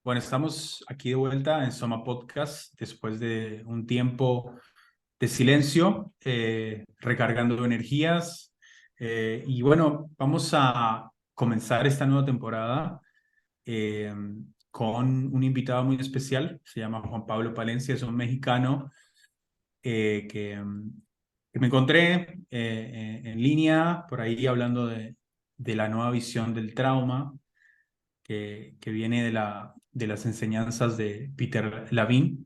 Bueno, estamos aquí de vuelta en Soma Podcast después de un tiempo de silencio, recargando energías. Y bueno, vamos a comenzar esta nueva temporada eh, con un invitado muy especial. Se llama Juan Pablo Palencia, es un mexicano que me encontré en línea por ahí hablando de la nueva visión del trauma que viene de las enseñanzas de Peter Lavin.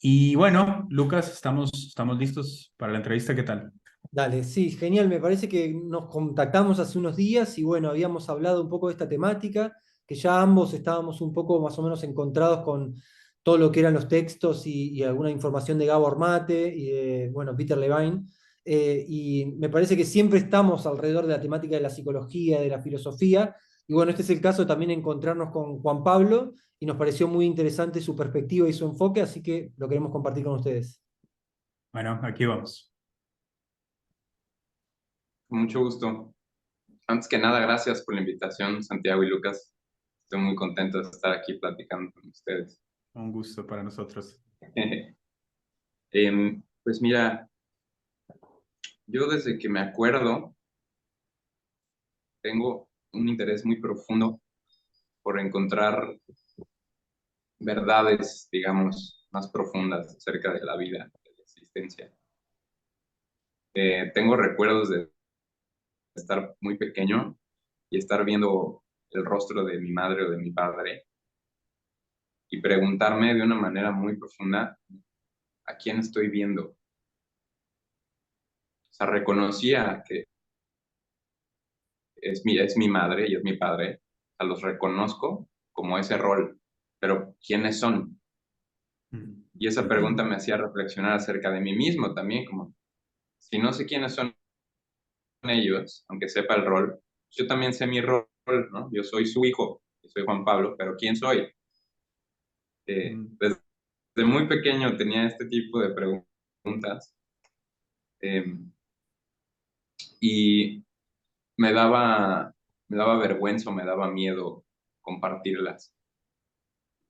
Y bueno, Lucas, estamos listos para la entrevista. ¿Qué tal? Dale, sí, genial. Me parece que nos contactamos hace unos días y bueno, habíamos hablado un poco de esta temática, que ya ambos estábamos un poco más o menos encontrados con todo lo que eran los textos y alguna información de Gabor Mate y de, bueno, Peter Levine. Y me parece que siempre estamos alrededor de la temática de la psicología, de la filosofía. Y bueno, este es el caso de también encontrarnos con Juan Pablo y nos pareció muy interesante su perspectiva y su enfoque, así que lo queremos compartir con ustedes. Bueno, aquí vamos. Con mucho gusto. Antes que nada, gracias por la invitación, Santiago y Lucas. Estoy muy contento de estar aquí platicando con ustedes. Un gusto para nosotros. Pues mira, yo desde que me acuerdo tengo un interés muy profundo por encontrar verdades, digamos, más profundas acerca de la vida, de la existencia. Tengo recuerdos de estar muy pequeño y estar viendo el rostro de mi madre o de mi padre y preguntarme de una manera muy profunda a quién estoy viendo. O sea, reconocía que es mi madre y es mi padre. O sea, los reconozco como ese rol, pero ¿quiénes son? Y esa pregunta me hacía reflexionar acerca de mí mismo también, como si no sé quiénes son ellos, aunque sepa el rol, yo también sé mi rol, ¿no? Yo soy su hijo, yo soy Juan Pablo, pero ¿quién soy? Desde muy pequeño tenía este tipo de preguntas eh, y me daba vergüenza, me daba miedo compartirlas.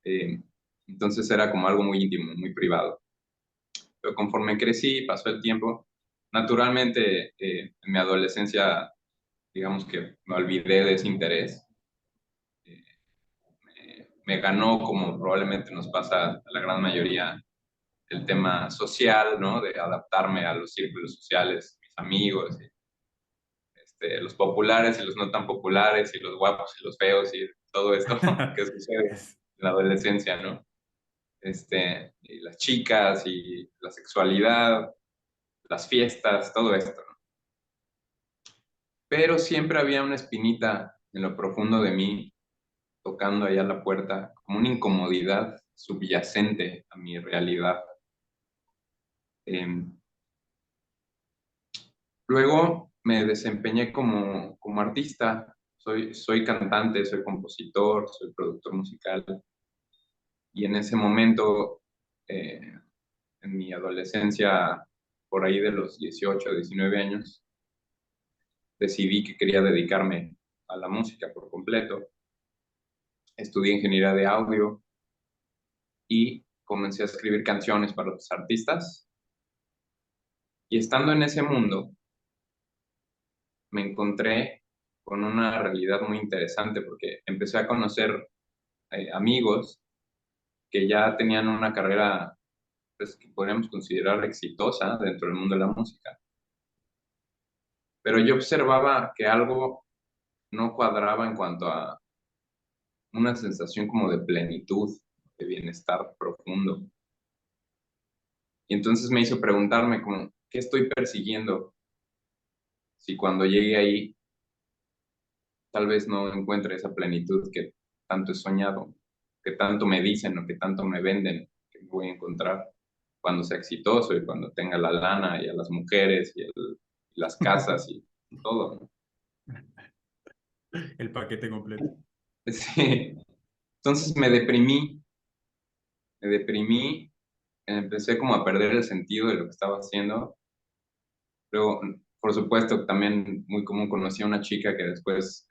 Eh, entonces era como algo muy íntimo, muy privado. Pero conforme crecí, pasó el tiempo, naturalmente en mi adolescencia, digamos que me olvidé de ese interés. Eh, me ganó, como probablemente nos pasa a la gran mayoría, el tema social, ¿no? De adaptarme a los círculos sociales, mis amigos, los populares y los no tan populares, y los guapos y los feos, y todo esto que sucede en Es- la adolescencia, ¿no? Y las chicas y la sexualidad, las fiestas, todo esto, ¿no? Pero siempre había una espinita en lo profundo de mí, tocando allá la puerta, como una incomodidad subyacente a mi realidad. Eh, Luego me desempeñé como artista. Soy cantante, soy compositor, soy productor musical. Y en ese momento, eh, en mi adolescencia, por ahí de los 18 19 años, decidí que quería dedicarme a la música por completo. Estudié ingeniería de audio y comencé a escribir canciones para los artistas. Y estando en ese mundo, me encontré con una realidad muy interesante porque empecé a conocer amigos que ya tenían una carrera, pues, que podríamos considerar exitosa dentro del mundo de la música. Pero yo observaba que algo no cuadraba en cuanto a una sensación como de plenitud, de bienestar profundo. Y entonces me hizo preguntarme como, ¿qué estoy persiguiendo? Si cuando llegue ahí, tal vez no encuentre esa plenitud que tanto he soñado, que tanto me dicen o que tanto me venden, que me voy a encontrar cuando sea exitoso y cuando tenga la lana y a las mujeres y las casas y todo, ¿no? el paquete completo. Sí. Entonces me deprimí, empecé como a perder el sentido de lo que estaba haciendo. Luego, por supuesto, también muy común, conocí a una chica que después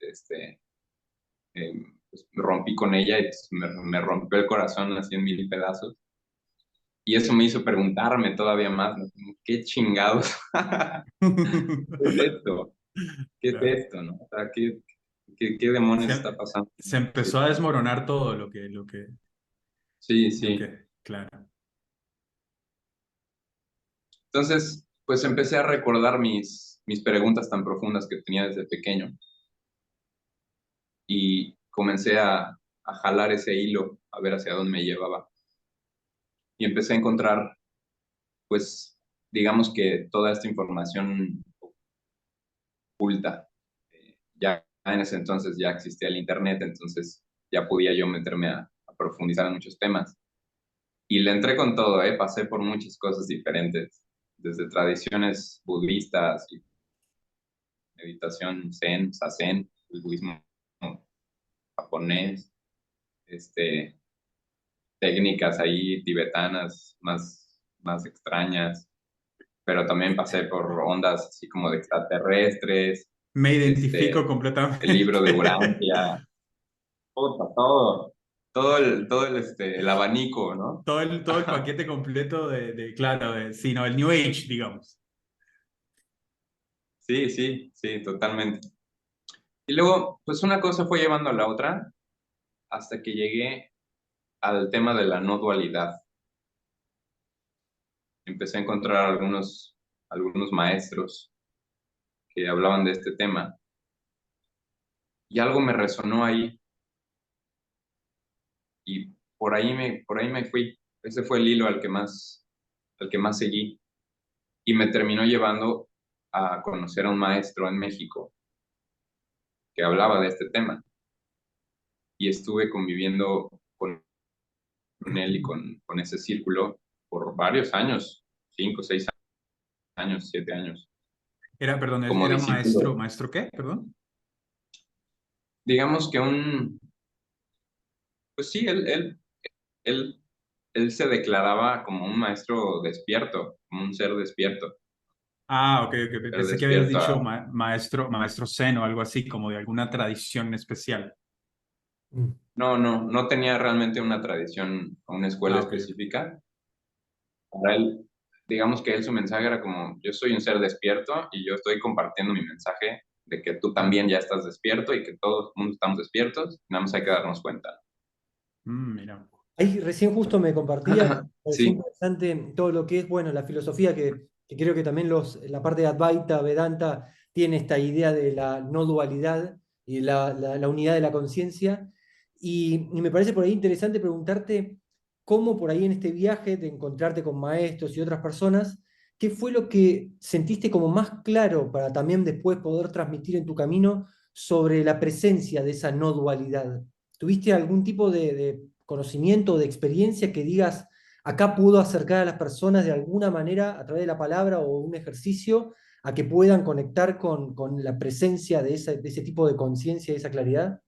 eh, pues, rompí con ella y pues, me rompió el corazón así en mil pedazos. Y eso me hizo preguntarme todavía más, ¿no? Como, ¿qué chingados? ¿Qué es esto? ¿Qué es Claro. esto, no? O sea, ¿qué demonios está pasando? Se Sí, empezó a desmoronar todo sí, lo sí. que, claro. Entonces, pues empecé a recordar mis preguntas tan profundas que tenía desde pequeño y comencé a jalar ese hilo, a ver hacia dónde me llevaba. Y empecé a encontrar, pues, digamos que toda esta información oculta. Ya en ese entonces ya existía el Internet, entonces ya podía yo meterme a profundizar en muchos temas. Y le entré con todo, ¿eh? Pasé por muchas cosas diferentes, desde tradiciones budistas y meditación zen, zazen, el budismo japonés, este, técnicas ahí tibetanas más extrañas, pero también pasé por ondas así como de extraterrestres, Me identifico este, el libro de completamente. Urantia, todo el abanico, ¿no? Todo el paquete completo claro, sí, no, el New Age, digamos. Sí, sí, sí, totalmente. Y luego, pues una cosa fue llevando a la otra hasta que llegué al tema de la no dualidad. Empecé a encontrar algunos maestros que hablaban de este tema y algo me resonó ahí y por ahí me fui. Ese fue el hilo al que más seguí y me terminó llevando a conocer a un maestro en México que hablaba de este tema y estuve conviviendo con él y con ese círculo por varios años, 5, 6 años, 7 años, Perdón, como era discípulo. maestro qué? Perdón. Digamos que pues sí, él, él se declaraba como un maestro despierto, como un ser despierto, Ah, ok, ok. ser Pensé que habías despierto dicho a... maestro zen o algo así, como de alguna tradición especial. Mm. No, no, no tenía realmente una tradición o una escuela Ah, ok. específica. Para él, digamos que él su mensaje era como, yo soy un ser despierto y yo estoy compartiendo mi mensaje de que tú también ya estás despierto y que todos el mundo estamos despiertos, nada más hay que darnos cuenta. Mira. Ahí recién justo me compartía, me pareció Sí, interesante todo lo que es, bueno, la filosofía que creo que también la parte de Advaita, Vedanta, tiene esta idea de la no dualidad y la unidad de la conciencia. Y me parece por ahí interesante preguntarte cómo por ahí en este viaje de encontrarte con maestros y otras personas, ¿qué fue lo que sentiste como más claro para también después poder transmitir en tu camino sobre la presencia de esa no dualidad? ¿Tuviste algún tipo de conocimiento o de experiencia que digas, acá puedo acercar a las personas de alguna manera a través de la palabra o un ejercicio a que puedan conectar con la presencia de ese tipo de conciencia y esa claridad?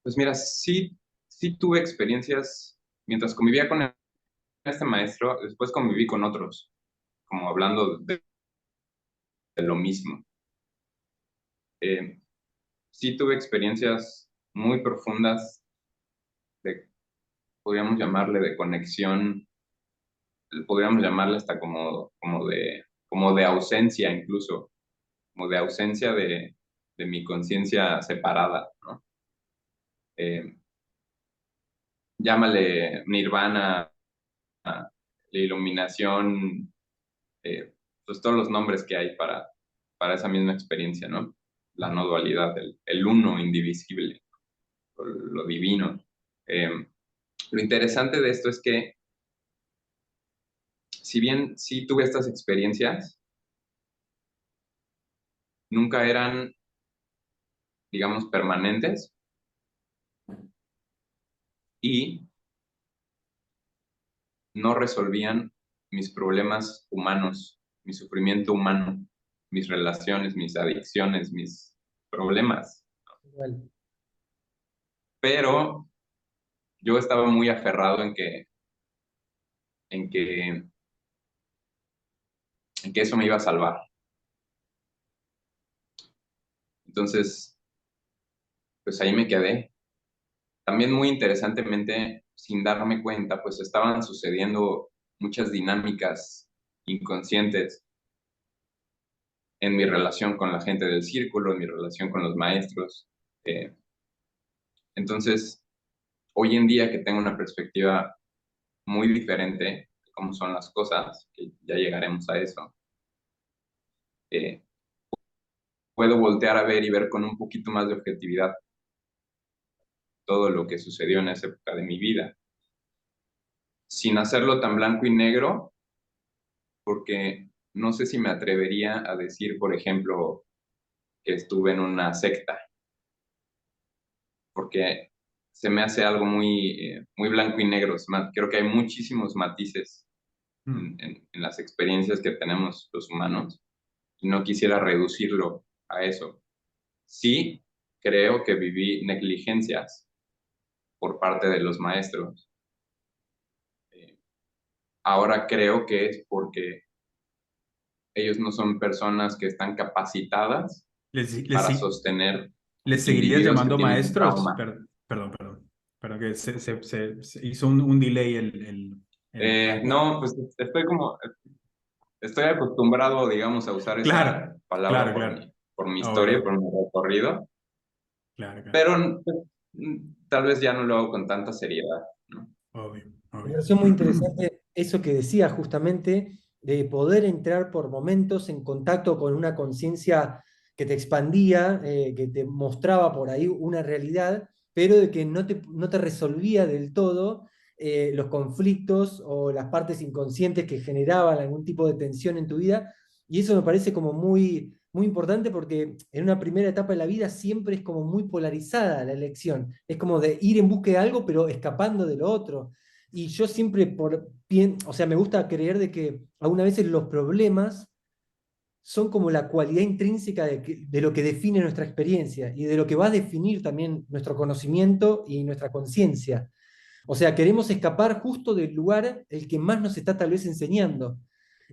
pues mira, sí, sí tuve experiencias mientras convivía con este maestro, después conviví con otros, como hablando de lo mismo. Eh, sí tuve experiencias muy profundas de, podríamos llamarle de conexión, podríamos llamarle hasta como de ausencia incluso, como de ausencia de mi conciencia separada, ¿no? Eh, llámale nirvana, la iluminación, pues todos los nombres que hay para esa misma experiencia, ¿no? La no dualidad, el uno indivisible, lo divino. Eh, lo interesante de esto es que, si bien sí tuve estas experiencias, nunca eran, digamos, permanentes y no resolvían mis problemas humanos, mi sufrimiento humano, mis relaciones, mis adicciones, mis problemas. Igual. Pero yo estaba muy aferrado en que eso me iba a salvar. Entonces, pues ahí me quedé. También muy interesantemente, sin darme cuenta, pues estaban sucediendo muchas dinámicas inconscientes en mi relación con la gente del círculo, en mi relación con los maestros. Eh, entonces, hoy en día que tengo una perspectiva muy diferente de cómo son las cosas, que ya llegaremos a eso, eh, puedo voltear a ver y ver con un poquito más de objetividad todo lo que sucedió en esa época de mi vida, sin hacerlo tan blanco y negro, porque no sé si me atrevería a decir, por ejemplo, que estuve en una secta, porque se me hace algo muy blanco y negro. Creo que hay muchísimos matices en las experiencias que tenemos los humanos y no quisiera reducirlo a eso. Sí, creo que viví negligencias por parte de los maestros. Ahora creo que es porque ellos no son personas que están capacitadas ¿Les, para les, sostener les seguirías individuos que llamando tienen un maestros? trauma. Perdón, que se hizo un delay acá. No, pues estoy acostumbrado, digamos, a usar esa Claro, palabra claro, claro. por mi historia, Obvio, por mi recorrido, claro, claro. pero pues, tal vez ya no lo hago con tanta seriedad, ¿no? Obvio, Me obvio. pareció muy interesante eso que decía justamente, de poder entrar por momentos en contacto con una conciencia que te expandía, que te mostraba por ahí una realidad, pero de que no te resolvía del todo los conflictos o las partes inconscientes que generaban algún tipo de tensión en tu vida. Y eso me parece como muy, muy importante porque en una primera etapa de la vida siempre es como muy polarizada la elección. Es como de ir en busca de algo, pero escapando de lo otro. Y yo siempre, o sea, me gusta creer de que algunas veces los problemas son como la cualidad intrínseca de lo que define nuestra experiencia y de lo que va a definir también nuestro conocimiento y nuestra conciencia. O sea, queremos escapar justo del lugar el que más nos está tal vez enseñando.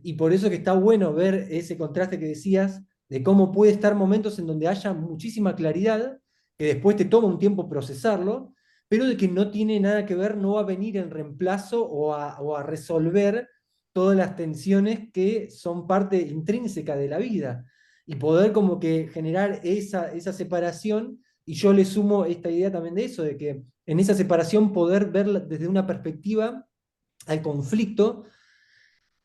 Y por eso que está bueno ver ese contraste que decías, de cómo puede estar momentos en donde haya muchísima claridad, que después te toma un tiempo procesarlo, pero de que no tiene nada que ver, no va a venir en reemplazo o a resolver todas las tensiones que son parte intrínseca de la vida. Y poder como que generar esa separación, y yo le sumo esta idea también de eso, de que en esa separación poder ver desde una perspectiva al conflicto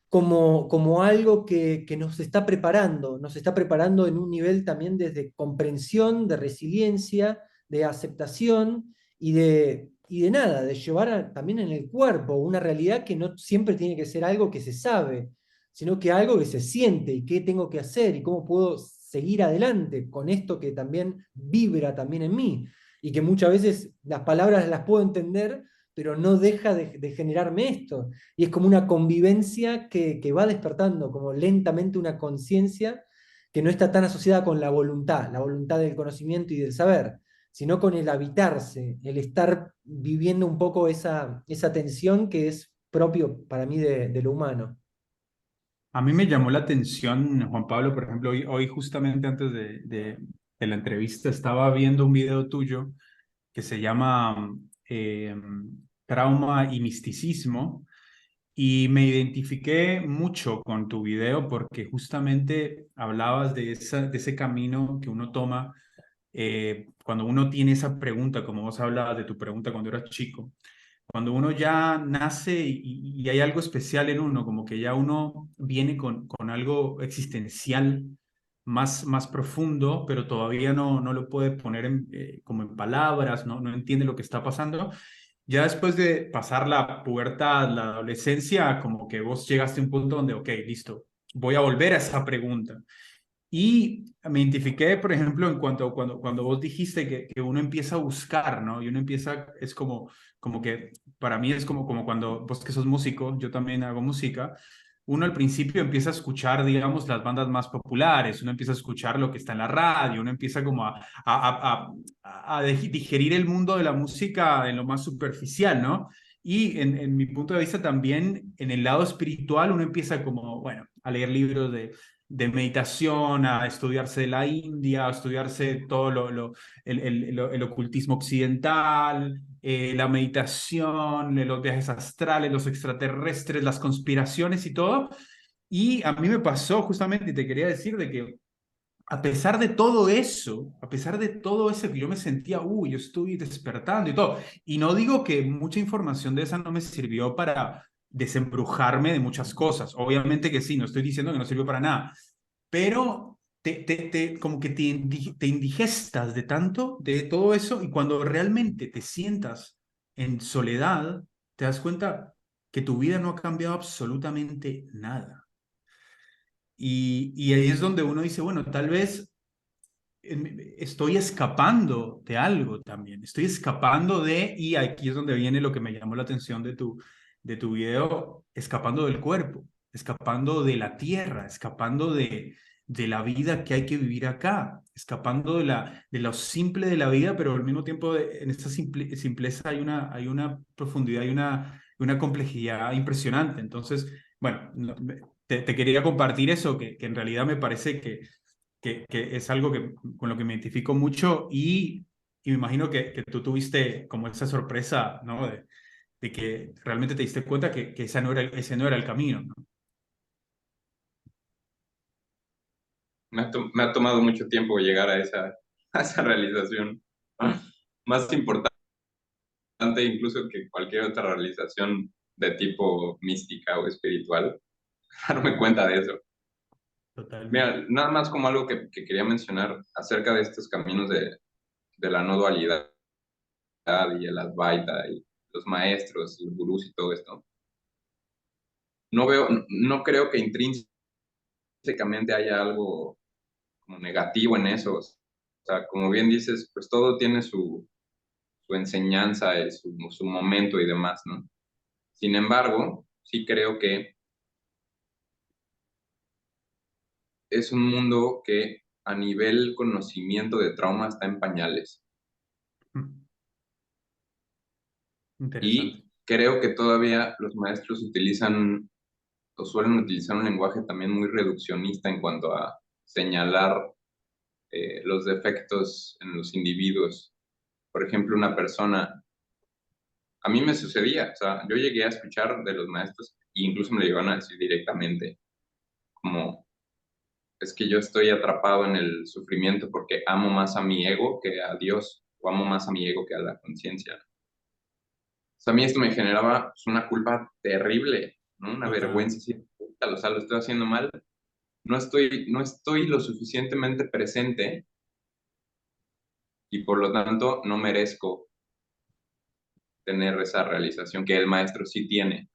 como algo que nos está preparando en un nivel también desde comprensión, de resiliencia, de aceptación y de nada, de llevar también en el cuerpo una realidad que no siempre tiene que ser algo que se sabe, sino que algo que se siente y qué tengo que hacer y cómo puedo seguir adelante con esto que también vibra también en mí y que muchas veces las palabras las puedo entender, pero no deja de generarme esto. Y es como una convivencia que va despertando, como lentamente una conciencia que no está tan asociada con la voluntad del conocimiento y del saber, sino con el habitarse, el estar viviendo un poco esa tensión que es propio para mí de lo humano. A mí me llamó la atención, Juan Pablo, por ejemplo, hoy justamente antes de la entrevista estaba viendo un video tuyo que se llama Trauma y Misticismo y me identifiqué mucho con tu video porque justamente hablabas de ese camino que uno toma cuando uno tiene esa pregunta, como vos hablabas de tu pregunta cuando eras chico, cuando uno ya nace y hay algo especial en uno, como que ya uno viene con algo existencial más profundo, pero todavía no lo puede poner como en palabras, no entiende lo que está pasando. Ya después de pasar la pubertad, la adolescencia, como que vos llegaste a un punto donde, ok, listo, voy a volver a esa pregunta. Y me identifiqué, por ejemplo, en cuanto cuando vos dijiste que uno empieza a buscar, ¿no? Y uno empieza, es como que, para mí es como cuando vos que sos músico, yo también hago música, uno al principio empieza a escuchar, digamos, las bandas más populares, uno empieza a escuchar lo que está en la radio, uno empieza como a digerir el mundo de la música en lo más superficial, ¿no? Y en mi punto de vista también, en el lado espiritual, uno empieza como, bueno, a leer libros de meditación, a estudiarse de la India, a estudiarse todo el ocultismo occidental, la meditación, los viajes astrales, los extraterrestres, las conspiraciones y todo. Y a mí me pasó justamente, y te quería decir de que a pesar de todo eso, a pesar de todo eso que yo me sentía, yo estoy despertando y todo. Y no digo que mucha información de esa no me sirvió para desembrujarme de muchas cosas. Obviamente que sí, no estoy diciendo que no sirvió para nada, pero como que te indigestas de tanto, de todo eso, y cuando realmente te sientas en soledad, te das cuenta que tu vida no ha cambiado absolutamente nada. Y ahí es donde uno dice, bueno, tal vez estoy escapando de algo también, estoy escapando de, y aquí es donde viene lo que me llamó la atención de tu video, escapando del cuerpo, escapando de la tierra, escapando de la vida que hay que vivir acá, escapando de lo simple de la vida, pero al mismo tiempo en esta simpleza hay una profundidad, una complejidad impresionante. Entonces, bueno, te quería compartir eso, que en realidad me parece que es algo con lo que me identifico mucho y me imagino que tú tuviste como esa sorpresa, ¿no? De que realmente te diste cuenta que ese no era el camino, ¿no? Me ha tomado mucho tiempo llegar a a esa realización. Más importante incluso que cualquier otra realización de tipo mística o espiritual, darme cuenta de eso. Totalmente. Mira, nada más como algo que quería mencionar acerca de estos caminos de la no dualidad y el Advaita y los maestros, los gurús y todo esto. No creo que intrínsecamente haya algo como negativo en eso. O sea, como bien dices, pues todo tiene su enseñanza, su momento y demás, ¿no? Sin embargo, sí creo que es un mundo que a nivel conocimiento de trauma está en pañales. Interesante. Y creo que todavía los maestros utilizan o suelen utilizar un lenguaje también muy reduccionista en cuanto a señalar los defectos en los individuos. Por ejemplo, una persona, a mí me sucedía, o sea, yo llegué a escuchar de los maestros e incluso me lo llegaron a decir directamente, como, es que yo estoy atrapado en el sufrimiento porque amo más a mi ego que a Dios, o amo más a mi ego que a la conciencia. O sea, a mí esto me generaba pues, una culpa terrible, ¿no? Una Total. vergüenza, así, puta, o sea, lo estoy haciendo mal, no estoy lo suficientemente presente y por lo tanto no merezco tener esa realización que el maestro sí tiene.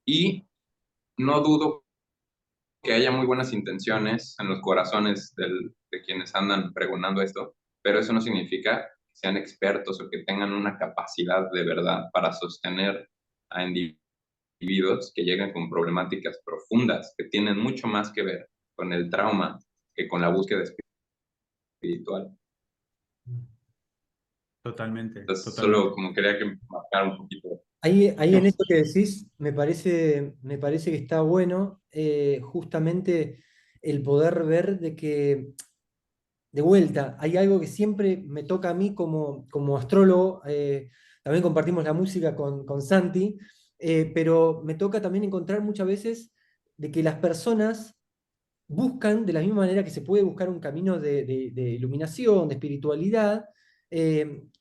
Y no dudo que haya muy buenas intenciones en los corazones de quienes andan pregonando esto, pero eso no significa que sean expertos o que tengan una capacidad de verdad para sostener a individuos que llegan con problemáticas profundas, que tienen mucho más que ver con el trauma que con la búsqueda espiritual. Totalmente. Entonces, Totalmente. solo como quería que marcara un poquito. Ahí en esto que decís, me parece que está bueno justamente el poder ver de que, de vuelta, hay algo que siempre me toca a mí como astrólogo, también compartimos la música con Santi, pero me toca también encontrar muchas veces de que las personas buscan, de la misma manera que se puede buscar un camino de iluminación, de espiritualidad,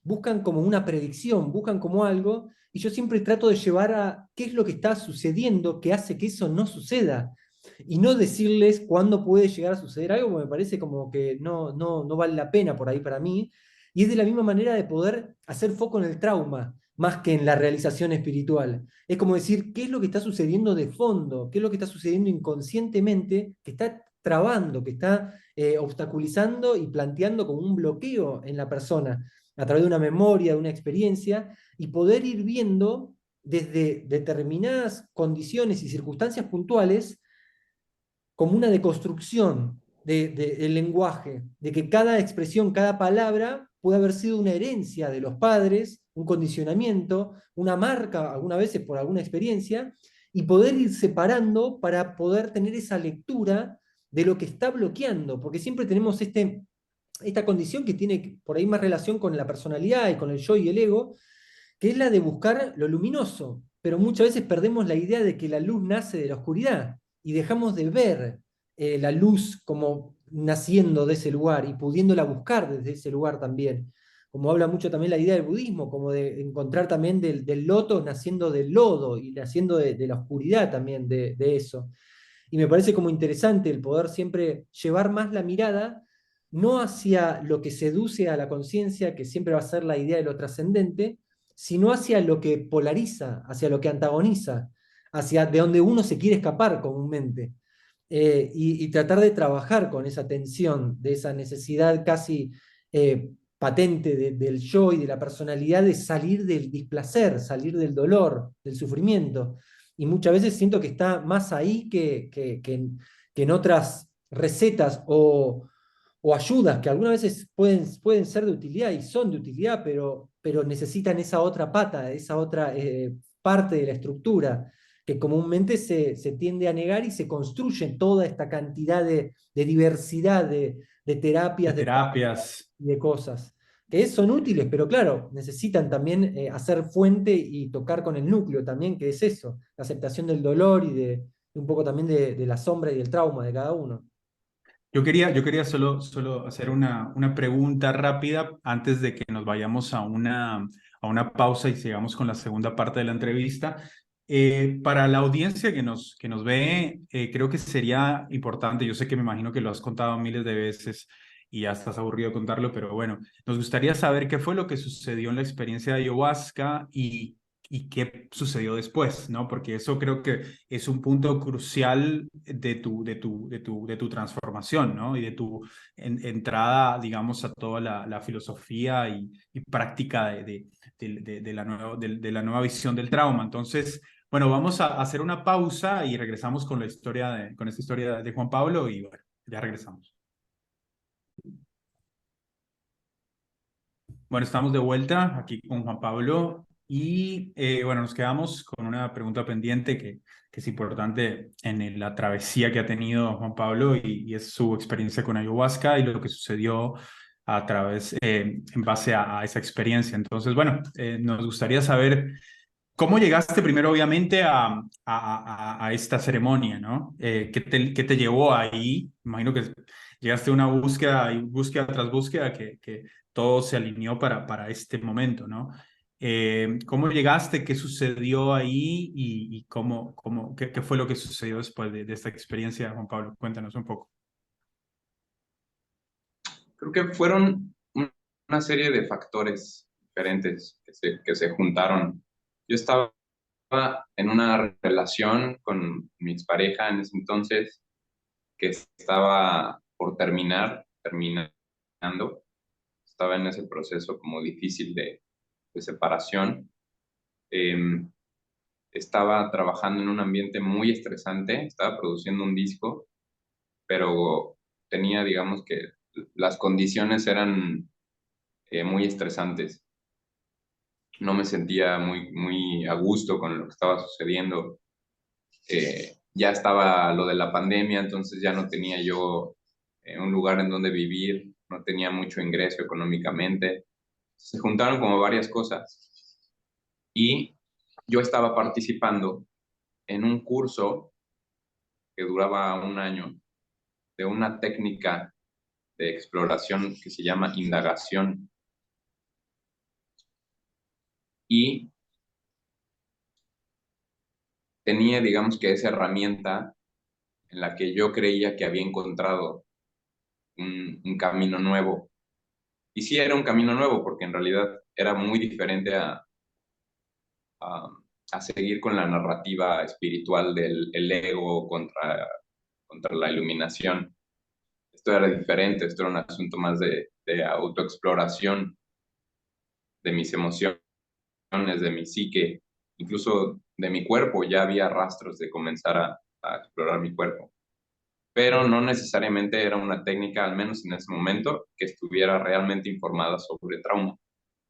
buscan como una predicción, buscan como algo, y yo siempre trato de llevar a qué es lo que está sucediendo que hace que eso no suceda, y no decirles cuándo puede llegar a suceder algo, porque me parece como que no vale la pena por ahí para mí, y es de la misma manera de poder hacer foco en el trauma, más que en la realización espiritual. Es como decir, ¿qué es lo que está sucediendo de fondo? ¿Qué es lo que está sucediendo inconscientemente que está trabando, que está obstaculizando y planteando como un bloqueo en la persona a través de una memoria, de una experiencia, y poder ir viendo desde determinadas condiciones y circunstancias puntuales como una deconstrucción del lenguaje, de que cada expresión, cada palabra puede haber sido una herencia de los padres, un condicionamiento, una marca, algunas veces por alguna experiencia, y poder ir separando para poder tener esa lectura de lo que está bloqueando, porque siempre tenemos esta condición que tiene por ahí más relación con la personalidad y con el yo y el ego, que es la de buscar lo luminoso, pero muchas veces perdemos la idea de que la luz nace de la oscuridad y dejamos de ver la luz como naciendo de ese lugar y pudiéndola buscar desde ese lugar también. Como habla mucho también la idea del budismo, como de encontrar también del loto naciendo del lodo y naciendo de la oscuridad también de eso. Y me parece como interesante el poder siempre llevar más la mirada, no hacia lo que seduce a la conciencia, que siempre va a ser la idea de lo trascendente, sino hacia lo que polariza, hacia lo que antagoniza, hacia de donde uno se quiere escapar comúnmente. Y tratar de trabajar con esa tensión, de esa necesidad casi patente del yo y de la personalidad de salir del displacer, salir del dolor, del sufrimiento. Y muchas veces siento que está más ahí que en otras recetas o ayudas que algunas veces pueden ser de utilidad y son de utilidad, pero necesitan esa otra pata, esa otra parte de la estructura que comúnmente se tiende a negar y se construye toda esta cantidad de diversidad de De terapias, terapias. de cosas, que son útiles, pero claro, necesitan también hacer fuente y tocar con el núcleo también, que es eso, la aceptación del dolor y de un poco también de la sombra y del trauma de cada uno. Yo quería solo hacer una pregunta rápida antes de que nos vayamos a una pausa y sigamos con la segunda parte de la entrevista. Para la audiencia que nos ve, creo que sería importante, yo sé que me imagino que lo has contado miles de veces y ya estás aburrido de contarlo, pero bueno, nos gustaría saber qué fue lo que sucedió en la experiencia de ayahuasca y qué sucedió después, ¿no? Porque eso creo que es un punto crucial de tu transformación, ¿no? Y de tu entrada, digamos, a toda la filosofía y práctica de la nueva visión del trauma. Entonces, bueno, vamos a hacer una pausa y regresamos con con esta historia de Juan Pablo y bueno, ya regresamos. Bueno, estamos de vuelta aquí con Juan Pablo y bueno, nos quedamos con una pregunta pendiente que es importante en la travesía que ha tenido Juan Pablo y es su experiencia con ayahuasca y lo que sucedió a través, en base a esa experiencia. Entonces, bueno, nos gustaría saber cómo llegaste primero, obviamente, a esta ceremonia, ¿no? ¿Qué te llevó ahí? Imagino que llegaste a una búsqueda y búsqueda tras búsqueda que todo se alineó para este momento, ¿no? ¿Cómo llegaste? ¿Qué sucedió ahí? Y qué fue lo que sucedió después de esta experiencia, Juan Pablo? Cuéntanos un poco. Creo que fueron una serie de factores diferentes que se juntaron. Yo estaba en una relación con mi expareja en ese entonces que estaba por terminando. Estaba en ese proceso como difícil de separación. Em, Estaba trabajando en un ambiente muy estresante, estaba produciendo un disco, pero tenía, digamos que las condiciones eran muy estresantes. No me sentía muy a gusto con lo que estaba sucediendo. Ya estaba lo de la pandemia, entonces ya no tenía yo un lugar en donde vivir, no tenía mucho ingreso económicamente. Se juntaron como varias cosas y yo estaba participando en un curso que duraba un año de una técnica de exploración que se llama indagación y tenía, digamos que esa herramienta en la que yo creía que había encontrado un camino nuevo. Y sí era un camino nuevo porque en realidad era muy diferente a, a seguir con la narrativa espiritual del el ego contra la iluminación. Esto era diferente, esto era un asunto más de autoexploración de mis emociones, de mi psique, incluso de mi cuerpo. Ya había rastros de comenzar a explorar mi cuerpo, pero no necesariamente era una técnica, al menos en ese momento, que estuviera realmente informada sobre trauma.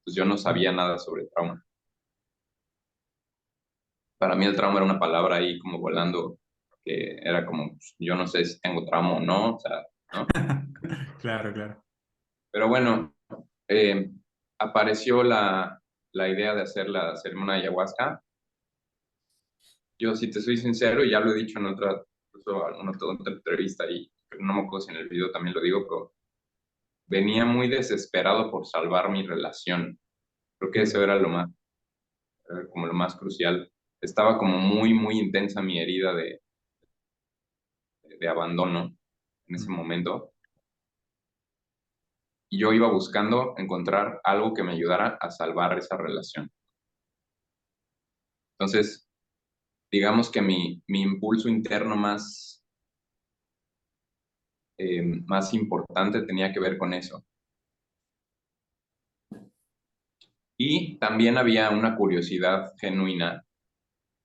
Pues yo no sabía nada sobre trauma. Para mí el trauma era una palabra ahí como volando, que era como, pues, yo no sé si tengo trauma o no, o sea, ¿no? Claro, claro. Pero bueno, eh, apareció la idea de hacer la ceremonia de ayahuasca. Yo, si te soy sincero, y ya lo he dicho en otra, incluso en otra entrevista, y no me acuerdo si en el video también lo digo, pero venía muy desesperado por salvar mi relación. Creo que eso era lo más, como lo más crucial. Estaba como muy, muy intensa mi herida de abandono en ese momento. Y yo iba buscando encontrar algo que me ayudara a salvar esa relación. Entonces, digamos que mi impulso interno más importante tenía que ver con eso. Y también había una curiosidad genuina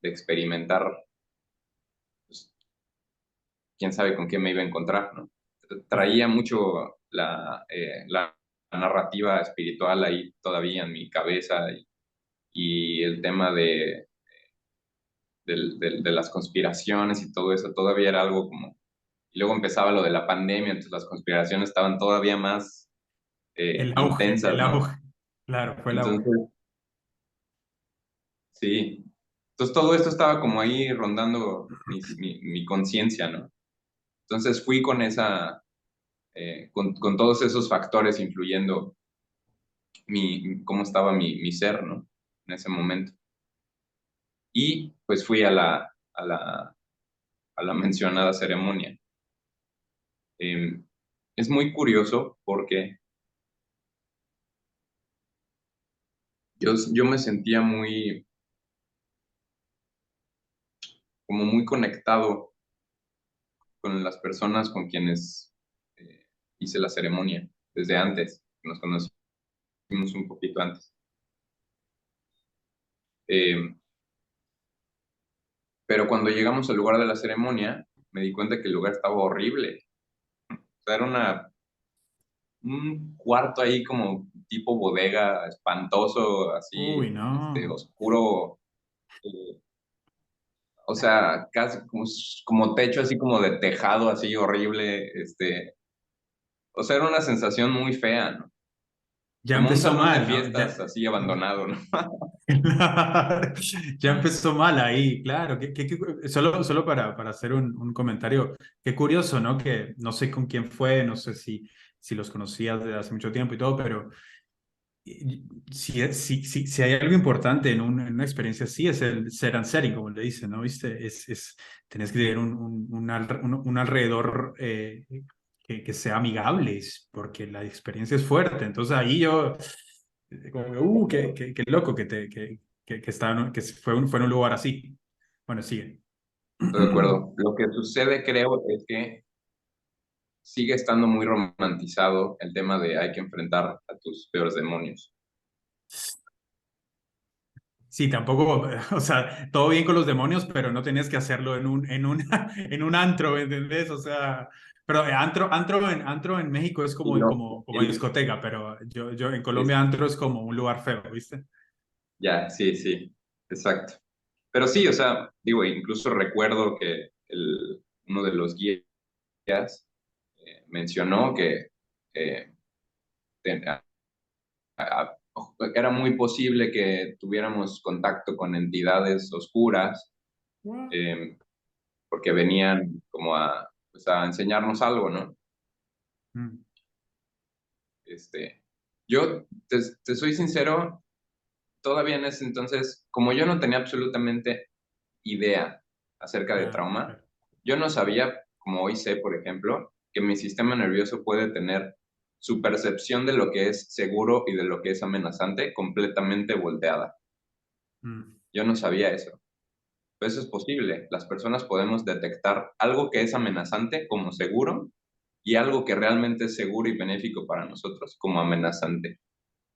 de experimentar, pues, quién sabe con qué me iba a encontrar, ¿no? Traía mucho la narrativa espiritual ahí todavía en mi cabeza y el tema de las conspiraciones y todo eso todavía era algo como... Y luego empezaba lo de la pandemia, entonces las conspiraciones estaban todavía más El intensas, ¿no? auge. Claro, fue el auge. Entonces, sí. Entonces todo esto estaba como ahí rondando mi conciencia, ¿no? Entonces fui con con todos esos factores influyendo cómo estaba mi ser, ¿no? En ese momento. Y pues fui a la mencionada ceremonia. Es muy curioso porque yo me sentía como muy conectado con las personas con quienes hice la ceremonia desde antes, nos conocimos un poquito antes. Eh, pero cuando llegamos al lugar de la ceremonia, me di cuenta que el lugar estaba horrible. O sea, era un cuarto ahí como tipo bodega, espantoso, Uy, así, no. oscuro, eh, o sea, casi como techo así como de tejado, así horrible, o sea, era una sensación muy fea, ¿no? Ya Como un empezó salón de mal, ¿no? fiestas así abandonado, ¿no? Ya empezó mal ahí, claro. Solo para hacer un comentario, qué curioso, ¿no? Que no sé con quién fue, no sé si los conocías desde hace mucho tiempo y todo, pero si hay algo importante en una experiencia así, es el ser and setting, como le dicen, ¿no? ¿Viste? Tenés que tener un alrededor que sea amigable, porque la experiencia es fuerte. Entonces ahí yo, como que, qué loco que fue en un lugar así. Bueno, sigue. Estoy de acuerdo. Lo que sucede, creo, es que sigue estando muy romantizado el tema de hay que enfrentar a tus peores demonios. Sí, tampoco, o sea, todo bien con los demonios, pero no tenías que hacerlo en un antro, ¿me entendés? O sea, pero antro en México es Y como discoteca, pero yo en Colombia es- antro es como un lugar feo, ¿viste? ya, sí, sí, exacto. Pero sí, o sea, digo, incluso recuerdo que uno de los guías mencionó que eh, ten- a- a- era muy posible que tuviéramos contacto con entidades oscuras, eh, porque venían como pues, a enseñarnos algo, ¿no? Mm, Este, yo, te soy sincero, todavía en ese entonces, como yo no tenía absolutamente idea acerca de claro, trauma, claro. yo no sabía, como hoy sé, por ejemplo, que mi sistema nervioso puede tener su percepción de lo que es seguro y de lo que es amenazante completamente volteada. Mm. Yo no sabía eso. Pero eso es posible. Las personas podemos detectar algo que es amenazante como seguro y algo que realmente es seguro y benéfico para nosotros como amenazante.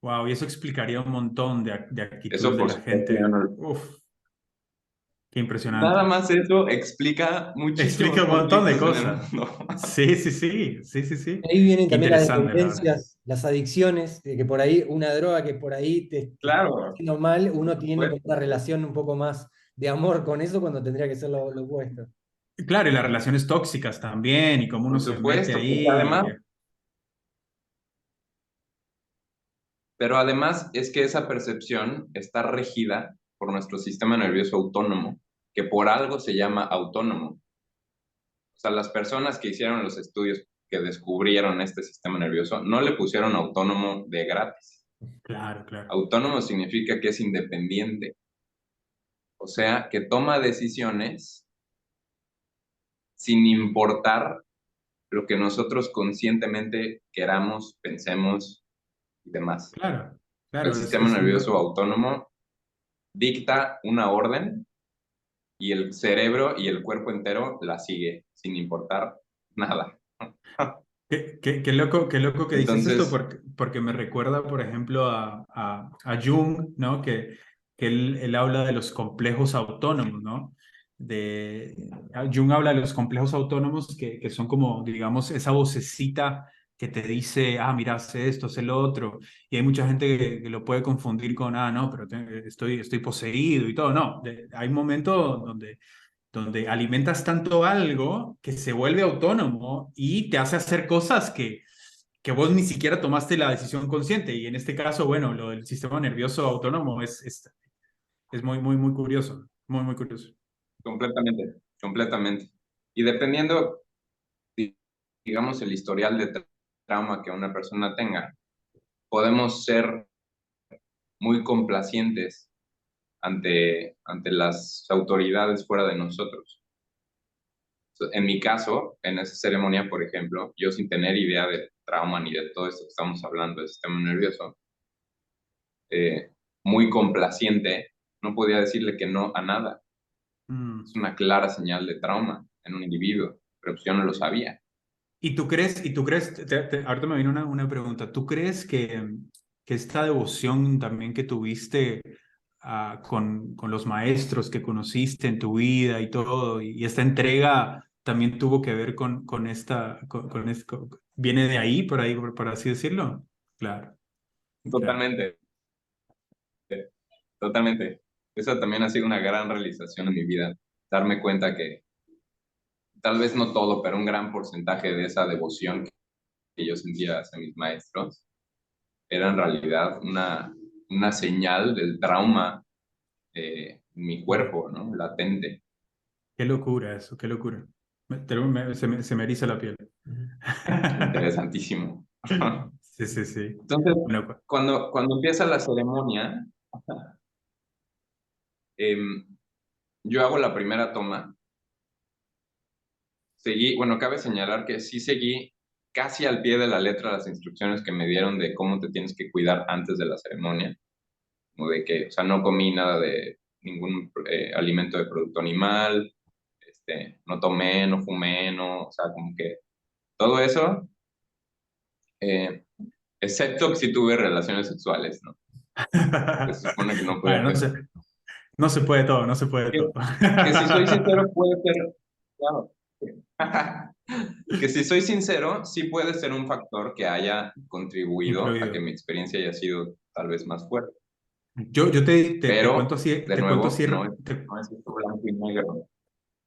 Wow, y eso explicaría un montón de Eso actitudes de por la supuesto yo gente. no. Uf, qué Nada impresionante. más eso explica Explica muchísimos un montón de conflictos en el cosas. mundo. Sí, sí, sí, sí, sí, sí. Ahí vienen Qué también las interesante, la verdad. dependencias, las adicciones, de que por ahí una droga que por ahí te está Claro, haciendo mal, por uno tiene como supuesto. una relación un poco más de amor con eso cuando tendría que ser lo opuesto. Claro, y las relaciones tóxicas también, y cómo uno Por se mete supuesto, porque ahí. pero además es que esa percepción está regida por nuestro sistema nervioso autónomo, que por algo se llama autónomo. O sea, las personas que hicieron los estudios que descubrieron este sistema nervioso no le pusieron autónomo de gratis. Claro, claro. Autónomo significa que es independiente, o sea, que toma decisiones sin importar lo que nosotros conscientemente queramos, pensemos y demás. Claro, El claro, sistema nervioso autónomo dicta una orden y el cerebro y el cuerpo entero la sigue sin importar nada. Qué loco que dices esto Entonces, porque me recuerda, por ejemplo, a Jung, ¿no? Que él habla de los complejos autónomos, ¿no? Jung habla de los complejos autónomos que son como, digamos, esa vocecita que te dice, ah, mira, hace esto, hace lo otro. Y hay mucha gente que lo puede confundir con, ah, no, pero estoy poseído y todo. No, hay momentos donde alimentas tanto algo que se vuelve autónomo y te hace hacer cosas que vos ni siquiera tomaste la decisión consciente. Y en este caso, bueno, lo del sistema nervioso autónomo es muy, muy, muy curioso. Muy, muy curioso. completamente, completamente. Y dependiendo, digamos, el historial de trauma que una persona tenga, podemos ser muy complacientes ante las autoridades fuera de nosotros. En mi caso, en esa ceremonia, por ejemplo, yo sin tener idea de trauma ni de todo esto que estamos hablando del sistema nervioso, eh, muy complaciente, no podía decirle que no a nada. Mm. Es una clara señal de trauma en un individuo, pero pues yo no lo sabía. Ahorita me viene una pregunta, ¿tú crees que esta devoción también que tuviste con los maestros que conociste en tu vida y todo, y esta entrega también tuvo que ver con viene de ahí, por ahí, por así decirlo? Claro, claro. Totalmente, totalmente. Esa también ha sido una gran realización en mi vida, darme cuenta que tal vez no todo, pero un gran porcentaje de esa devoción que yo sentía hacia mis maestros era en realidad una señal del trauma en mi Wow. cuerpo, ¿no? Latente. Qué locura eso, qué locura. Se me eriza la piel. Interesantísimo. Sí, sí, sí. Entonces, Bueno, cuando empieza la ceremonia, em, yo hago la primera toma. Seguí, bueno, cabe señalar que sí seguí casi al pie de la letra las instrucciones que me dieron de cómo te tienes que cuidar antes de la ceremonia, como de que, o sea, no comí nada de ningún alimento de producto animal, no tomé, no fumé, no, o sea, como que todo eso, eh, excepto que sí tuve relaciones sexuales, ¿no? Que se supone que no podía bueno, tener. no se puede todo, no se puede Que, todo. que si soy sincero puede ser, claro, que si soy sincero, sí puede ser un factor que haya contribuido a que Influido. mi experiencia haya sido tal vez más fuerte. Yo te cuento Pero, así, de nuevo, te, no es esto blanco y negro.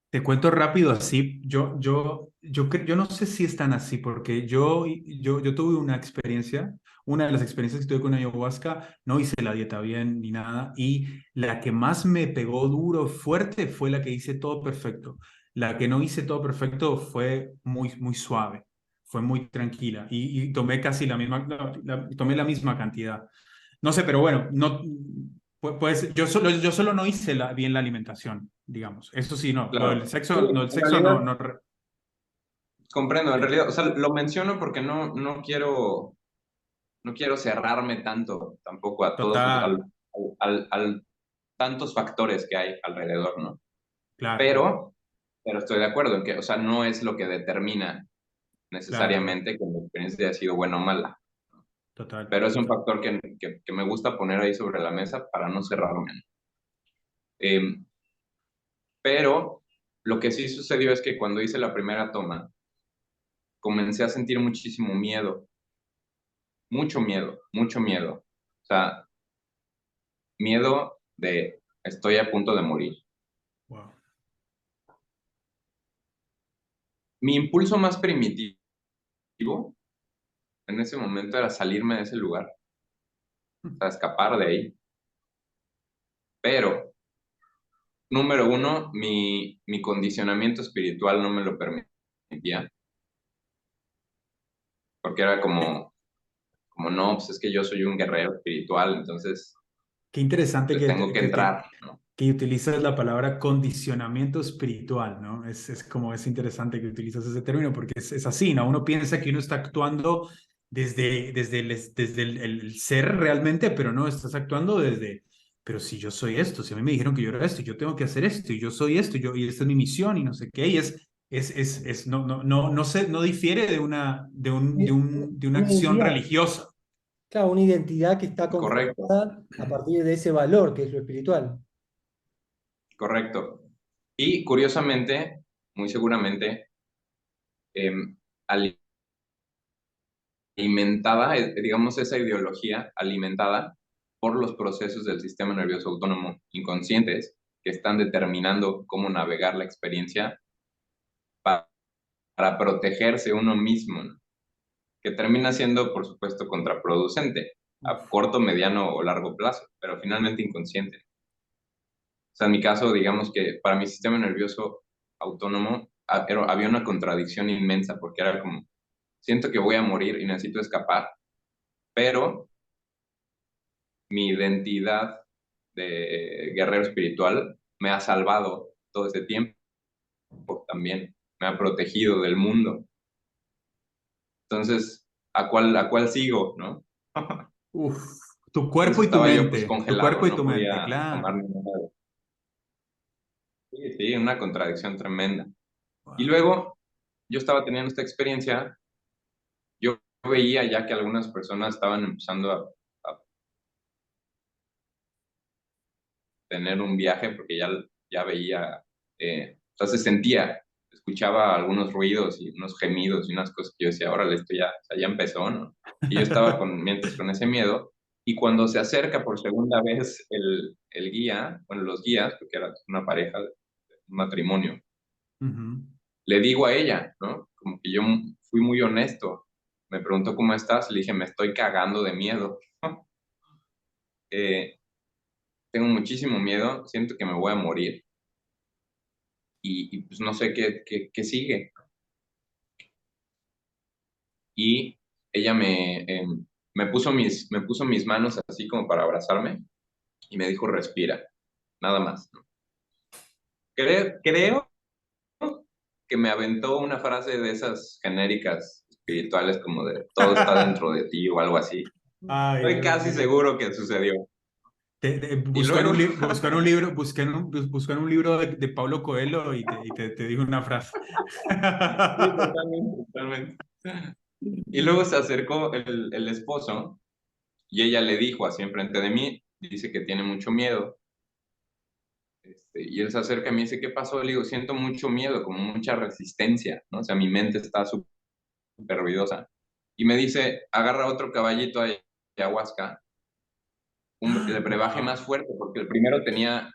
te cuento rápido así. Yo no sé si es tan así, porque yo tuve una experiencia, una de las experiencias que tuve con ayahuasca, no hice la dieta bien ni nada, y la que más me pegó duro, fuerte, fue la que hice todo perfecto. La que no hice todo perfecto fue muy, muy suave, fue muy tranquila, y tomé casi la misma, no, tomé la misma cantidad. No sé, pero bueno, no, pues yo solo no hice bien la alimentación, digamos. Eso sí, no. Lo del Claro. Sí, sexo, no, el en sexo no, realidad, no. comprendo, en realidad, o sea, lo menciono porque no quiero cerrarme tanto tampoco a todos Total, al tantos factores que hay alrededor, ¿no? claro, claro, Pero, pero estoy de acuerdo en que, o sea, no es lo que determina claro, claro. necesariamente que mi experiencia haya sido buena o mala, Total, pero es un total. factor que me gusta poner ahí sobre la mesa para no cerrarme. Eh, pero lo que sí sucedió es que cuando hice la primera toma, comencé a sentir muchísimo miedo, mucho miedo, mucho miedo. O sea, miedo de estoy a punto de morir. Mi impulso más primitivo en ese momento era salirme de ese lugar, o sea, escapar de ahí. Pero, número uno, mi condicionamiento espiritual no me lo permitía, porque era como no, pues es que yo soy un guerrero espiritual, entonces Qué interesante pues tengo que entrar, ¿no? que utilizas la palabra condicionamiento espiritual, ¿no? Es interesante que utilizas ese término porque es así, ¿no? Uno piensa que uno está actuando desde el ser realmente, pero no, estás actuando pero si yo soy esto, si a mí me dijeron que yo era esto, y yo tengo que hacer esto, y yo soy esto, y esta es mi misión, y no sé qué, y no difiere de una Una acción identidad, religiosa. claro, una identidad que está Correcto, conformada a partir de ese valor que es lo espiritual. correcto. Y curiosamente, muy seguramente, em, alimentada, digamos, esa ideología alimentada por los procesos del sistema nervioso autónomo inconscientes que están determinando cómo navegar la experiencia pa- para protegerse uno mismo, ¿no? Que termina siendo, por supuesto, contraproducente a Uf. corto, mediano o largo plazo, pero finalmente inconsciente. O sea, en mi caso, digamos que para mi sistema nervioso autónomo había una contradicción inmensa porque era como, siento que voy a morir y necesito escapar, pero mi identidad de guerrero espiritual me ha salvado todo ese tiempo también, me ha protegido del mundo. Entonces, ¿a cuál sigo, no? Uf, tu Por eso cuerpo y tu estaba yo pues mente, tu congelado, cuerpo y no tu mente, podía claro. tomar ninguna. Sí, sí, una contradicción tremenda. Y Wow. luego yo estaba teniendo esta experiencia, yo veía ya que algunas personas estaban empezando a tener un viaje porque ya veía, o sea, se sentía, escuchaba algunos ruidos y unos gemidos y unas cosas que yo decía, órale, esto ya, o sea, ya empezó, ¿no? Y yo estaba mientras con ese miedo, y cuando se acerca por segunda vez el guía, bueno, los guías, porque era una pareja, un matrimonio, Ujú. le digo a ella, ¿no? Como que yo fui muy honesto. Me preguntó cómo estás, le dije, me estoy cagando de miedo. Eh, tengo muchísimo miedo, siento que me voy a morir y pues no sé qué sigue. Y ella me puso mis manos así como para abrazarme y me dijo, respira, nada más, ¿no? Creo que me aventó una frase de esas genéricas espirituales como de todo está dentro de ti o algo así. Ay, Estoy casi ok. seguro que sucedió. Y Buscan luego, buscan un libro, buscan un libro de Paulo Coelho y te digo una frase. sí, totalmente, totalmente. Y luego se acercó el esposo y ella le dijo así enfrente de mí, dice que tiene mucho miedo. Y él se acerca y me dice, ¿qué pasó? Le digo, siento mucho miedo, como mucha resistencia, ¿no? O sea, mi mente está súper ruidosa. Y me dice, agarra otro caballito de ayahuasca, el brebaje más Wow. fuerte, porque el primero tenía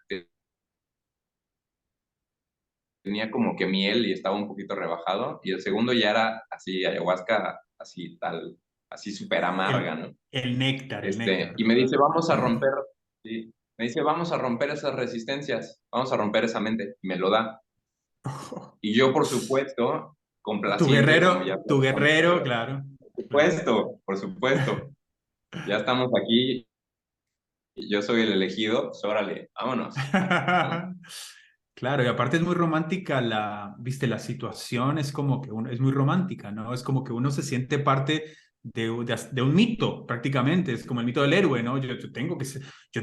como que miel y estaba un poquito rebajado, y el segundo ya era así, ayahuasca, así tal, así súper amarga, El, ¿no? el néctar, el néctar, Y me total. dice, vamos a romper, sí, me dice, vamos a romper esas resistencias, vamos a romper esa mente, y me lo da. Y yo, por supuesto, complaciente, como ya Tu platicamos, guerrero, claro, claro. por supuesto, ya estamos aquí, y yo soy el elegido, pues órale, vámonos, ¿no? Claro, y aparte es muy romántica viste, la situación es como que es muy romántica, ¿no? Es como que uno se siente parte de un mito, prácticamente, es como el mito del héroe, ¿no? Yo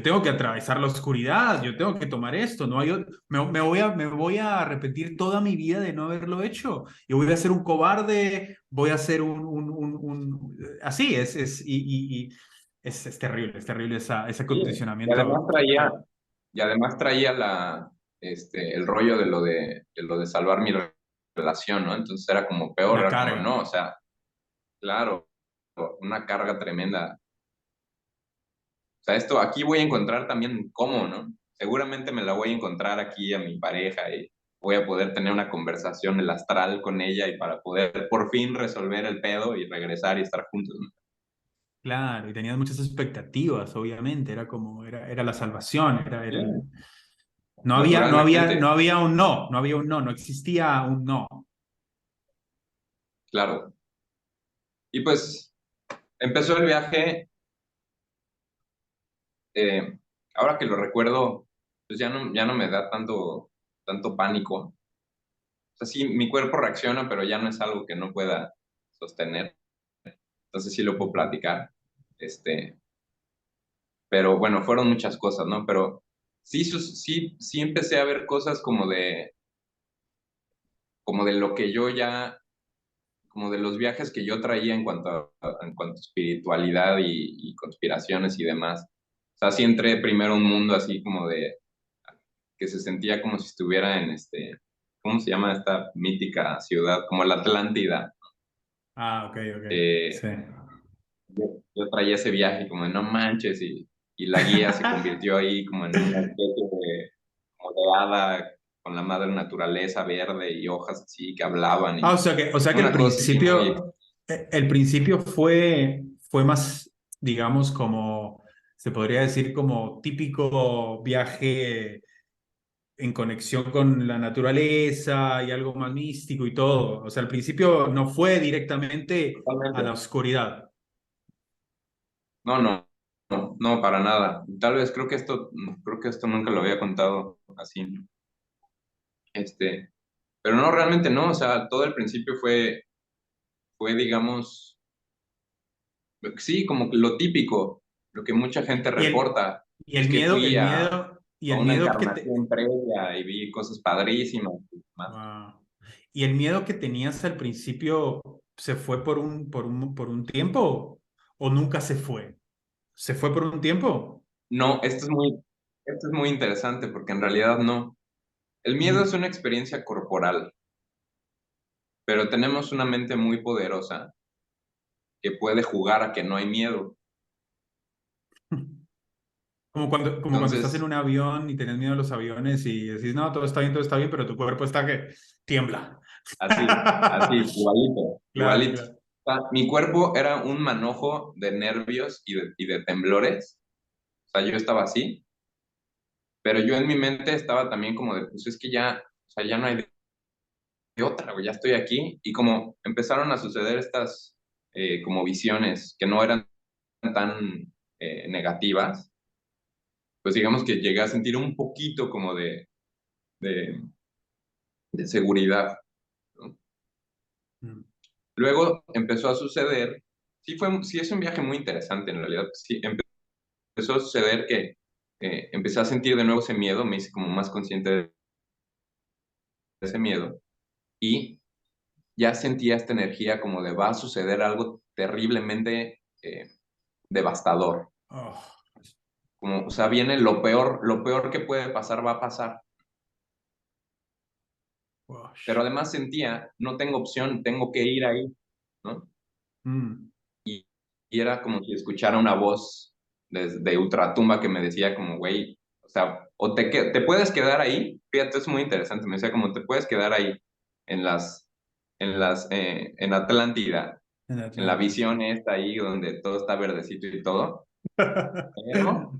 tengo que atravesar la oscuridad, yo tengo que tomar esto, no hay, me voy a arrepentir toda mi vida de no haberlo hecho, y voy a ser un cobarde, voy a ser así, es terrible ese Sí, y además condicionamiento. traía, y además traía el rollo de lo de salvar mi relación, ¿no? Entonces era como peor, Una era como, carga. no, o sea, claro, una carga tremenda. O sea, esto aquí voy a encontrar también cómo, ¿no? Seguramente me la voy a encontrar aquí a mi pareja y voy a poder tener una conversación el astral con ella y para poder por fin resolver el pedo y regresar y estar juntos, ¿no? Claro, y tenías muchas expectativas, obviamente, era como, era la salvación, Sí, no naturalmente, había un no, no había un no, no existía un no. claro. Y pues empezó el viaje, eh, ahora que lo recuerdo, pues ya no me da tanto pánico. O sea, sí, mi cuerpo reacciona, pero ya no es algo que no pueda sostener. Entonces sí lo puedo platicar. Este, pero bueno, fueron muchas cosas, ¿no? Pero sí, sí empecé a ver cosas como de lo que yo ya, como de los viajes que yo traía en cuanto a espiritualidad y conspiraciones y demás. O sea, sí entré primero a un mundo así como de, que se sentía como si estuviera en ¿cómo se llama esta mítica ciudad? Como la Atlántida. Ah, ok, ok, Eh, sí. yo traía ese viaje como de no manches y la guía se convirtió ahí como en una especie de, como de hada con la madre naturaleza verde y hojas así que hablaban Ah, y o sea que una cosa así muy... el principio fue más, digamos, como, se podría decir como típico viaje en conexión con la naturaleza y algo más místico y todo. O sea, al principio no fue directamente a la Totalmente. oscuridad. No, no, no, no, para nada. Tal vez creo que esto nunca lo había contado así. Pero no, realmente no. O sea, todo el principio digamos, sí, como que lo típico, lo que mucha gente Y el, reporta, es que fui y a el una miedo encarnación previa y vi cosas padrísimas y demás. wow. Y el miedo que tenías al principio se fue por un tiempo o nunca se fue. ¿Se fue por un tiempo? No, esto es muy interesante porque en realidad no. El miedo es Mm. una experiencia corporal, pero tenemos una mente muy poderosa que puede jugar a que no hay miedo. Como cuando estás en Entonces, un avión y tenés miedo a los aviones y decís, no, todo está bien, pero tu cuerpo está que tiembla. así, igualito, Claro, igualito. claro. O sea, mi cuerpo era un manojo de nervios y de temblores. O sea, yo estaba así, pero yo en mi mente estaba también como de, pues es que ya, o sea, ya no hay de otra, güey, ya estoy aquí. Y como empezaron a suceder estas como visiones que no eran tan negativas, pues digamos que llegué a sentir un poquito como de, de seguridad, ¿no? Mm. Luego empezó a suceder, sí es un viaje muy interesante en realidad, sí, empezó a suceder que empecé a sentir de nuevo ese miedo, me hice como más consciente de ese miedo y ya sentía esta energía como de va a suceder algo terriblemente devastador, Oh, como, o sea, viene lo peor que puede pasar va a pasar, pero gosh. además sentía, no tengo opción, tengo que ir ahí, ¿no? Mm. Y era como si escuchara una voz desde ultratumba que me decía como, güey, o sea, te puedes quedar ahí, fíjate, es muy interesante, me decía como, te puedes quedar ahí en en Atlántida, En en la Atlantis. visión esta ahí donde todo está verdecito y todo, pero,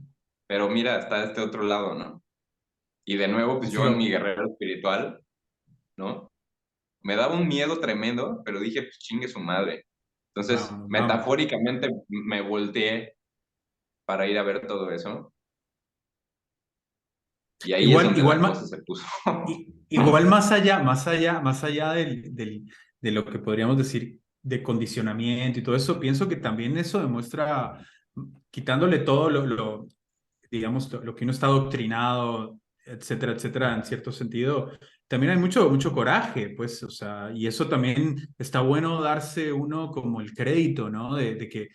pero mira, está este otro lado, ¿no? Y de nuevo, pues yo en mi Eso, guerrero espiritual, ¿no? Me daba un miedo tremendo, pero dije, pues chingue su madre. Entonces, vamos, vamos. metafóricamente me volteé para ir a ver todo eso. Y ahí es Igual, donde la cosa se puso. igual más allá de lo que podríamos decir de condicionamiento y todo eso, pienso que también eso demuestra, quitándole todo digamos, lo que uno está adoctrinado, etcétera, etcétera, en cierto sentido, también hay mucho coraje, pues, o sea, y eso también está bueno darse uno como el crédito, ¿no? De que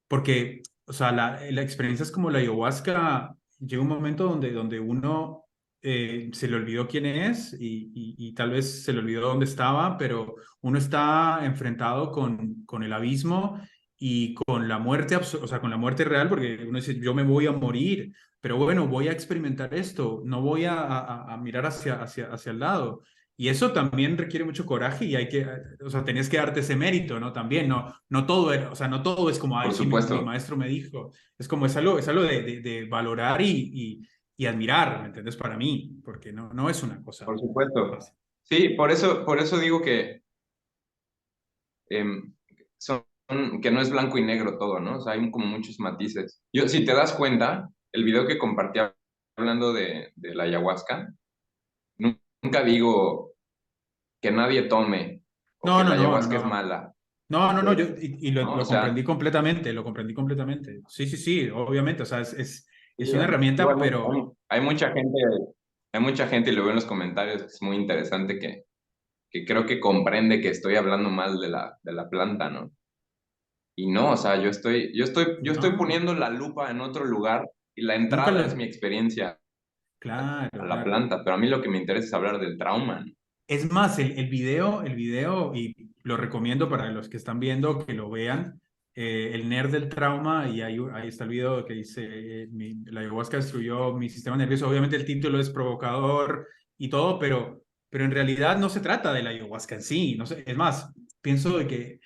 porque, o sea, la experiencia es como la ayahuasca, llega un momento donde uno se le olvidó quién es y tal vez se le olvidó dónde estaba, pero uno está enfrentado con el abismo y con la muerte, o sea, con la muerte real, porque uno dice, yo me voy a morir, pero bueno, voy a experimentar esto, no voy a mirar hacia el lado. Y eso también requiere mucho coraje y hay que, o sea, tenías que darte ese mérito, ¿no? También, no todo era, o sea, no todo es como, ay, Por sí, mi supuesto, maestro me dijo. Es algo de valorar y admirar, ¿me entiendes? Para mí, porque no es una cosa por supuesto. fácil. Sí, por eso digo que em, son, que no es blanco y negro todo, ¿no? O sea, hay como muchos matices. Yo, si te das cuenta, el video que compartí hablando de la ayahuasca, nunca digo que nadie tome o No, que no, la no, no, ayahuasca es no. mala, No, yo, y ¿no? O lo sea, comprendí completamente, lo comprendí completamente. Sí, sí, sí, obviamente, o sea, sí, es una herramienta, igual pero hay mucha gente, y lo veo en los comentarios, que es muy interesante que creo que comprende que estoy hablando mal de la planta, ¿no? Y no, o sea, yo estoy no, poniendo la lupa en otro lugar y la nunca entrada es mi lo... experiencia a Claro, la claro. planta, pero a mí lo que me interesa es hablar del trauma, ¿no? Es más, el video, y lo recomiendo para los que están viendo que lo vean, el nerd del trauma, y ahí está el video que dice, la ayahuasca destruyó mi sistema nervioso. Obviamente el título es provocador y todo, pero en realidad no se trata de la ayahuasca en sí. No sé, es más, pienso de que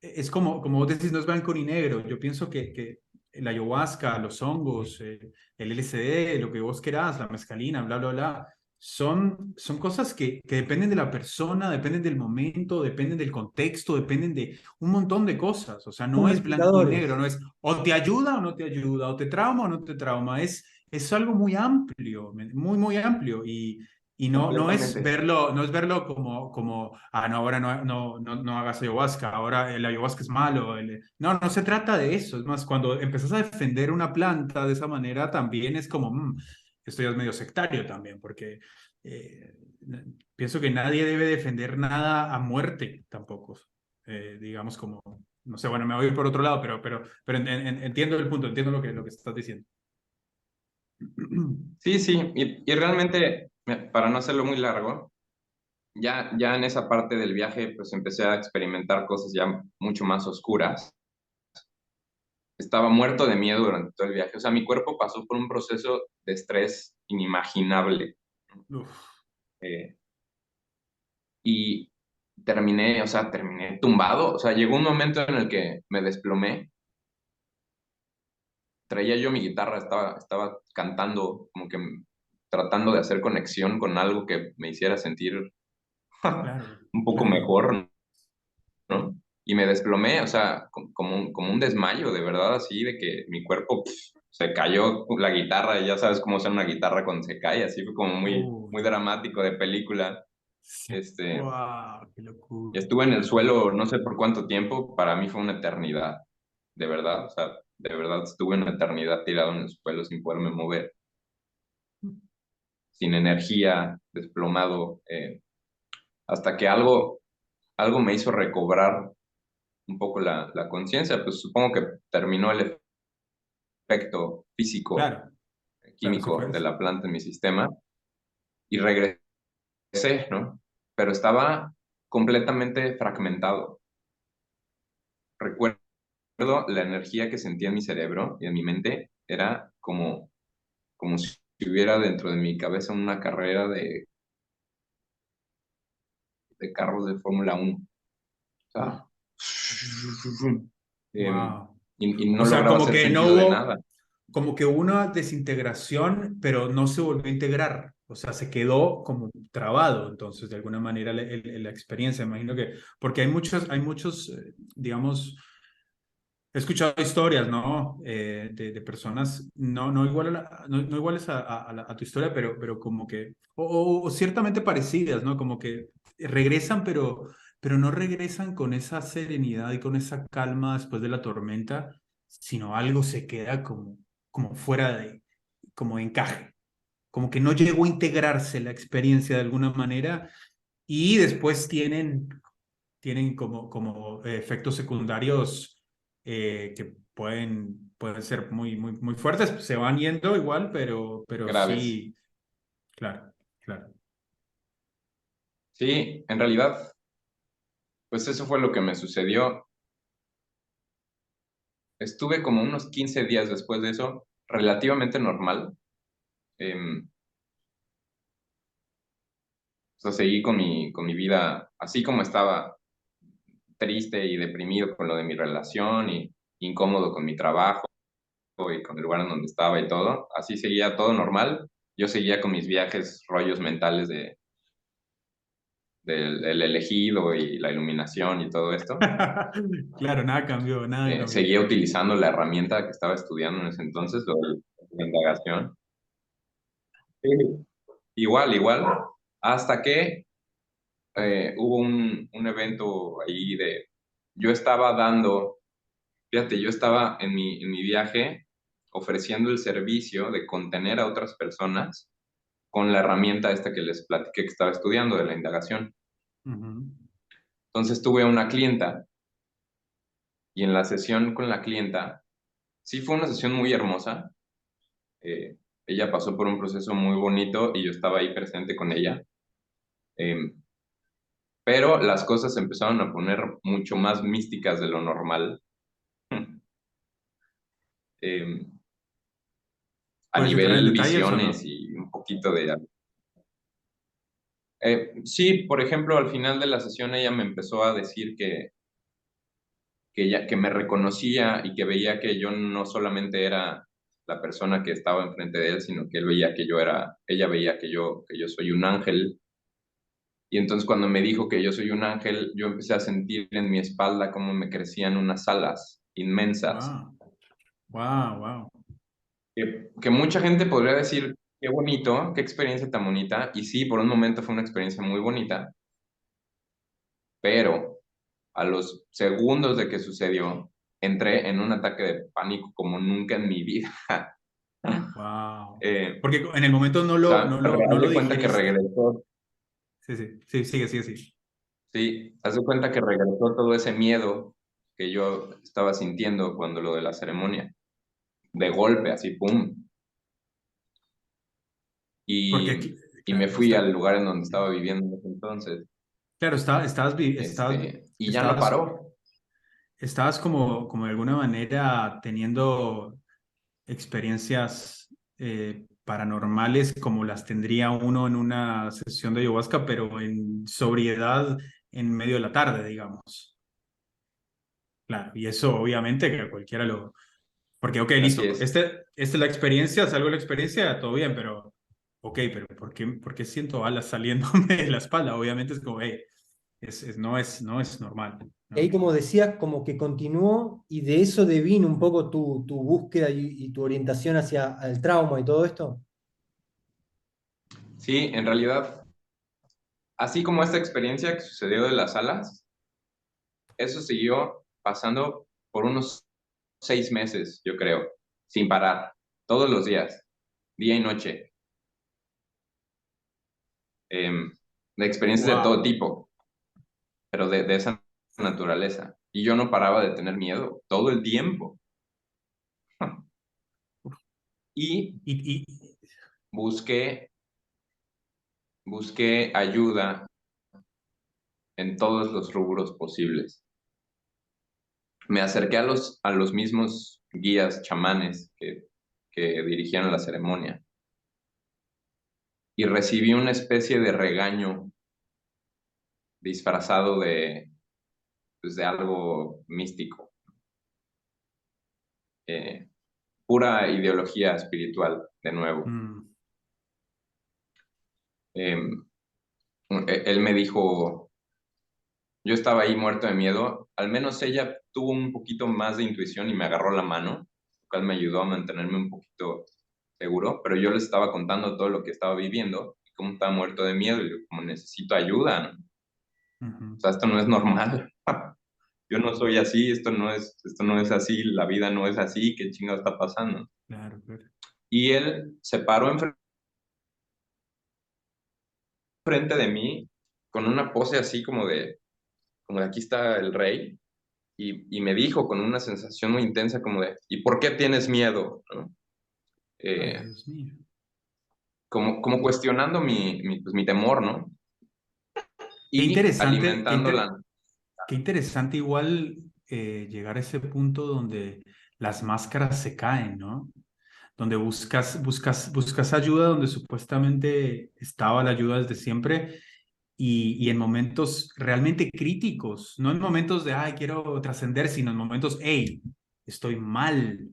es como vos decís, no es blanco ni negro. Yo pienso que la ayahuasca, los hongos, el LSD, lo que vos querás, la mescalina, bla, bla, bla, son cosas que dependen de la persona, dependen del momento, dependen del contexto, dependen de un montón de cosas. O sea, no es blanco y negro, Multiplicadores. no es o te ayuda o no te ayuda, o te trauma o no te trauma. Es algo muy amplio, muy, muy amplio. Y no es Completamente. verlo, no es verlo como, no, ahora no hagas ayahuasca, ahora el ayahuasca es malo. No se trata de eso. Es más, cuando empezás a defender una planta de esa manera, también es como, esto ya es medio sectario también, porque eh, pienso que nadie debe defender nada a muerte tampoco. Digamos como, no sé, bueno, me voy por otro lado, pero entiendo el punto, entiendo lo que estás diciendo. Sí, sí, y realmente, para no hacerlo muy largo, ya en esa parte del viaje, pues empecé a experimentar cosas ya mucho más oscuras. Estaba muerto de miedo durante todo el viaje. O sea, mi cuerpo pasó por un proceso de estrés inimaginable. Uf, Eh, y terminé, o sea, terminé tumbado. O sea, llegó un momento en el que me desplomé. Traía yo mi guitarra, estaba cantando, como que tratando de hacer conexión con algo que me hiciera sentir claro, un poco claro. mejor, ¿no? Y me desplomé, o sea, como un desmayo, de verdad, así, de que mi cuerpo se cayó la guitarra, y ya sabes cómo suena una guitarra cuando se cae, así fue como muy, muy Uy, dramático de película. sí. Este, Wow, qué locura, estuve en qué el locura. suelo no sé por cuánto tiempo, para mí fue una eternidad, de verdad, o sea, de verdad estuve una eternidad tirado en el suelo sin poderme mover, sin energía, desplomado, hasta que algo me hizo recobrar un poco la conciencia, pues supongo que terminó el efecto físico, Claro, claro, sí químico fue de eso. la planta en mi sistema y regresé, ¿no? Pero estaba completamente fragmentado. Recuerdo la energía que sentía en mi cerebro y en mi mente, era como si hubiera dentro de mi cabeza una carrera de carros de Fórmula 1. O sea, Wow. y no O sea, lograba como hacer que no sentido de hubo, nada. como que hubo una desintegración, pero no se volvió a integrar. O sea, se quedó como trabado, entonces, de alguna manera, la experiencia. Imagino que, porque hay muchos, digamos, he escuchado historias, ¿no? De personas, no, igual no iguales a tu historia, pero como que, o ciertamente parecidas, ¿no? Como que regresan, pero no regresan con esa serenidad y con esa calma después de la tormenta, sino algo se queda como fuera de, como de encaje, como que no llegó a integrarse la experiencia de alguna manera y después tienen como efectos secundarios que pueden ser muy fuertes. Se van yendo igual, pero Graves. sí, claro, claro. Sí, en realidad, pues eso fue lo que me sucedió. estuve como unos 15 días después de eso, relativamente normal. O sea, seguí con mi vida así como estaba, triste y deprimido con lo de mi relación y incómodo con mi trabajo y con el lugar en donde estaba y todo. Así seguía todo normal. Yo seguía con mis viajes, rollos mentales del elegido y la iluminación y todo esto. Claro, nada cambió, nada cambió. Seguía utilizando la herramienta que estaba estudiando en ese entonces, la indagación. Sí. Igual, hasta que hubo un evento ahí yo estaba dando, fíjate, yo estaba en mi viaje ofreciendo el servicio de contener a otras personas con la herramienta esta que les platiqué que estaba estudiando de la indagación. Ujú. Entonces tuve una clienta y en la sesión con la clienta, sí fue una sesión muy hermosa. Eh, Ella pasó por un proceso muy bonito y yo estaba ahí presente con ella. Eh, pero las cosas se empezaron a poner mucho más místicas de lo normal. Eh, a ¿Puedes entrar en nivel detalles o visiones no? y un poquito de... sí, por ejemplo, al final de la sesión ella me empezó a decir que me reconocía y que veía que yo no solamente era la persona que estaba enfrente de él, sino que ella veía que yo soy un ángel. Y entonces cuando me dijo que yo soy un ángel, yo empecé a sentir en mi espalda cómo me crecían unas alas inmensas. Wow, wow, wow. Que mucha gente podría decir, qué bonito, qué experiencia tan bonita. Y sí, por un momento fue una experiencia muy bonita, pero a los segundos de que sucedió, entré en un ataque de pánico como nunca en mi vida. Wow. Eh, Porque en el momento o sea, no haz lo de cuenta que digeriste. regresó, Sí, sí, sí, sigue, sigue, sigue. sí, haz de cuenta que regresó todo ese miedo que yo estaba sintiendo cuando lo de la ceremonia, de golpe, así, pum. Porque, Y, y me claro, fui al lugar en donde estaba viviendo en ese entonces, claro, y ya no estabas, paró. estabas como de alguna manera teniendo experiencias paranormales como las tendría uno en una sesión de ayahuasca, pero en sobriedad en medio de la tarde, digamos. Claro, y eso obviamente que cualquiera lo... Porque, ok, Así listo, es. esta es la experiencia, salgo de la experiencia, todo bien, pero, ok, pero por qué siento alas saliéndome de la espalda? Obviamente es como, hey, no es normal, Y ahí, ¿no? como decías, como que continuó y de eso devino un poco tu búsqueda y tu orientación hacia el trauma y todo esto. Sí, en realidad, así como esta experiencia que sucedió de las alas, eso siguió pasando por unos 6 meses, yo creo, sin parar, todos los días, día y noche, de experiencias de todo Wow. tipo, pero de esa naturaleza. Y yo no paraba de tener miedo todo el tiempo. Y Y, busqué, busqué ayuda en todos los rubros posibles. Me acerqué a los mismos guías chamanes que dirigían la ceremonia y recibí una especie de regaño disfrazado de algo místico, eh, pura ideología espiritual, de nuevo. mm, Eh, Él me dijo, yo estaba ahí muerto de miedo, al menos ella tuvo un poquito más de intuición y me agarró la mano, lo cual me ayudó a mantenerme un poquito seguro, pero yo les estaba contando todo lo que estaba viviendo y cómo estaba muerto de miedo y como necesito ayuda, ¿no? ujú. O sea, esto no es normal. Yo no soy así, esto no es así, la vida no es así, ¿qué chingado está pasando? Claro, claro. Y él se paró enfrente de mí con una pose así como de aquí está el rey, y me dijo con una sensación muy intensa como de, ¿y por qué tienes miedo? ¿No? Ay, Eh, Dios mío. como cuestionando mi temor, ¿no? Qué Y interesante, alimentando la... qué interesante igual llegar a ese punto donde las máscaras se caen, ¿no? Donde buscas ayuda donde supuestamente estaba la ayuda desde siempre y en momentos realmente críticos, no en momentos de, ay, quiero trascender, sino en momentos, hey, estoy mal.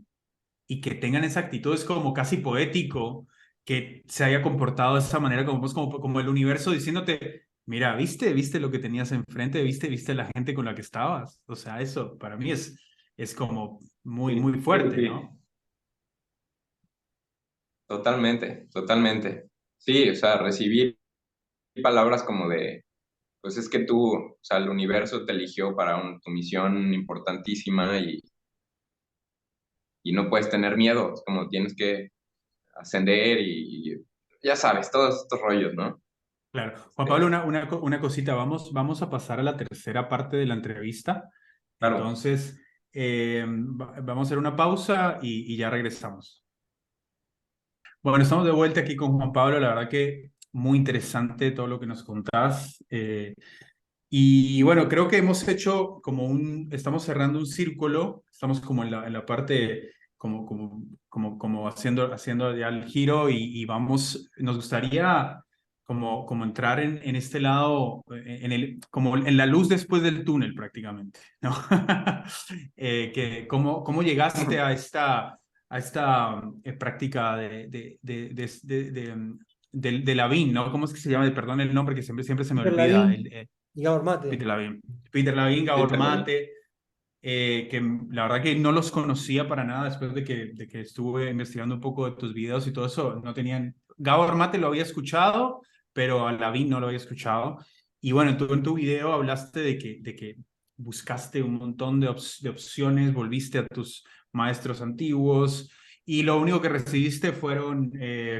Y que tengan esa actitud es como casi poético que se haya comportado de esa manera, como el universo diciéndote, mira, ¿viste lo que tenías enfrente? ¿Viste la gente con la que estabas? O sea, eso para mí es como muy, Sí, muy sí, fuerte, sí. ¿no? Totalmente, totalmente. Sí, o sea, recibir palabras como de, pues es que tú, o sea, el universo te eligió para tu misión importantísima y no puedes tener miedo, es como tienes que ascender y ya sabes, todos estos rollos, ¿no? Claro. Juan Pablo, Este, una cosita, vamos a pasar a la tercera parte de la entrevista. claro. Entonces, vamos a hacer una pausa y ya regresamos. Bueno, estamos de vuelta aquí con Juan Pablo. La verdad que muy interesante todo lo que nos contás. Y bueno, creo que hemos hecho estamos cerrando un círculo, estamos como en la parte, como haciendo ya el giro nos gustaría como entrar en este lado, como en la luz después del túnel prácticamente, ¿no? ¿Cómo llegaste a esta práctica de Lavín, ¿no? ¿Cómo es que se llama? Perdón el nombre que siempre se me Peter olvida. Lavín y Gabor Peter Mate. Lavín. Peter Lavín, Sí, Gabor te la vi. Mate, que la verdad que no los conocía para nada después de que estuve investigando un poco de tus videos y todo eso. No tenían. Gabor Mate lo había escuchado, pero a Lavín no lo había escuchado. Y bueno, tú en tu video hablaste de que buscaste un montón de opciones, volviste a tus maestros antiguos y lo único que recibiste fueron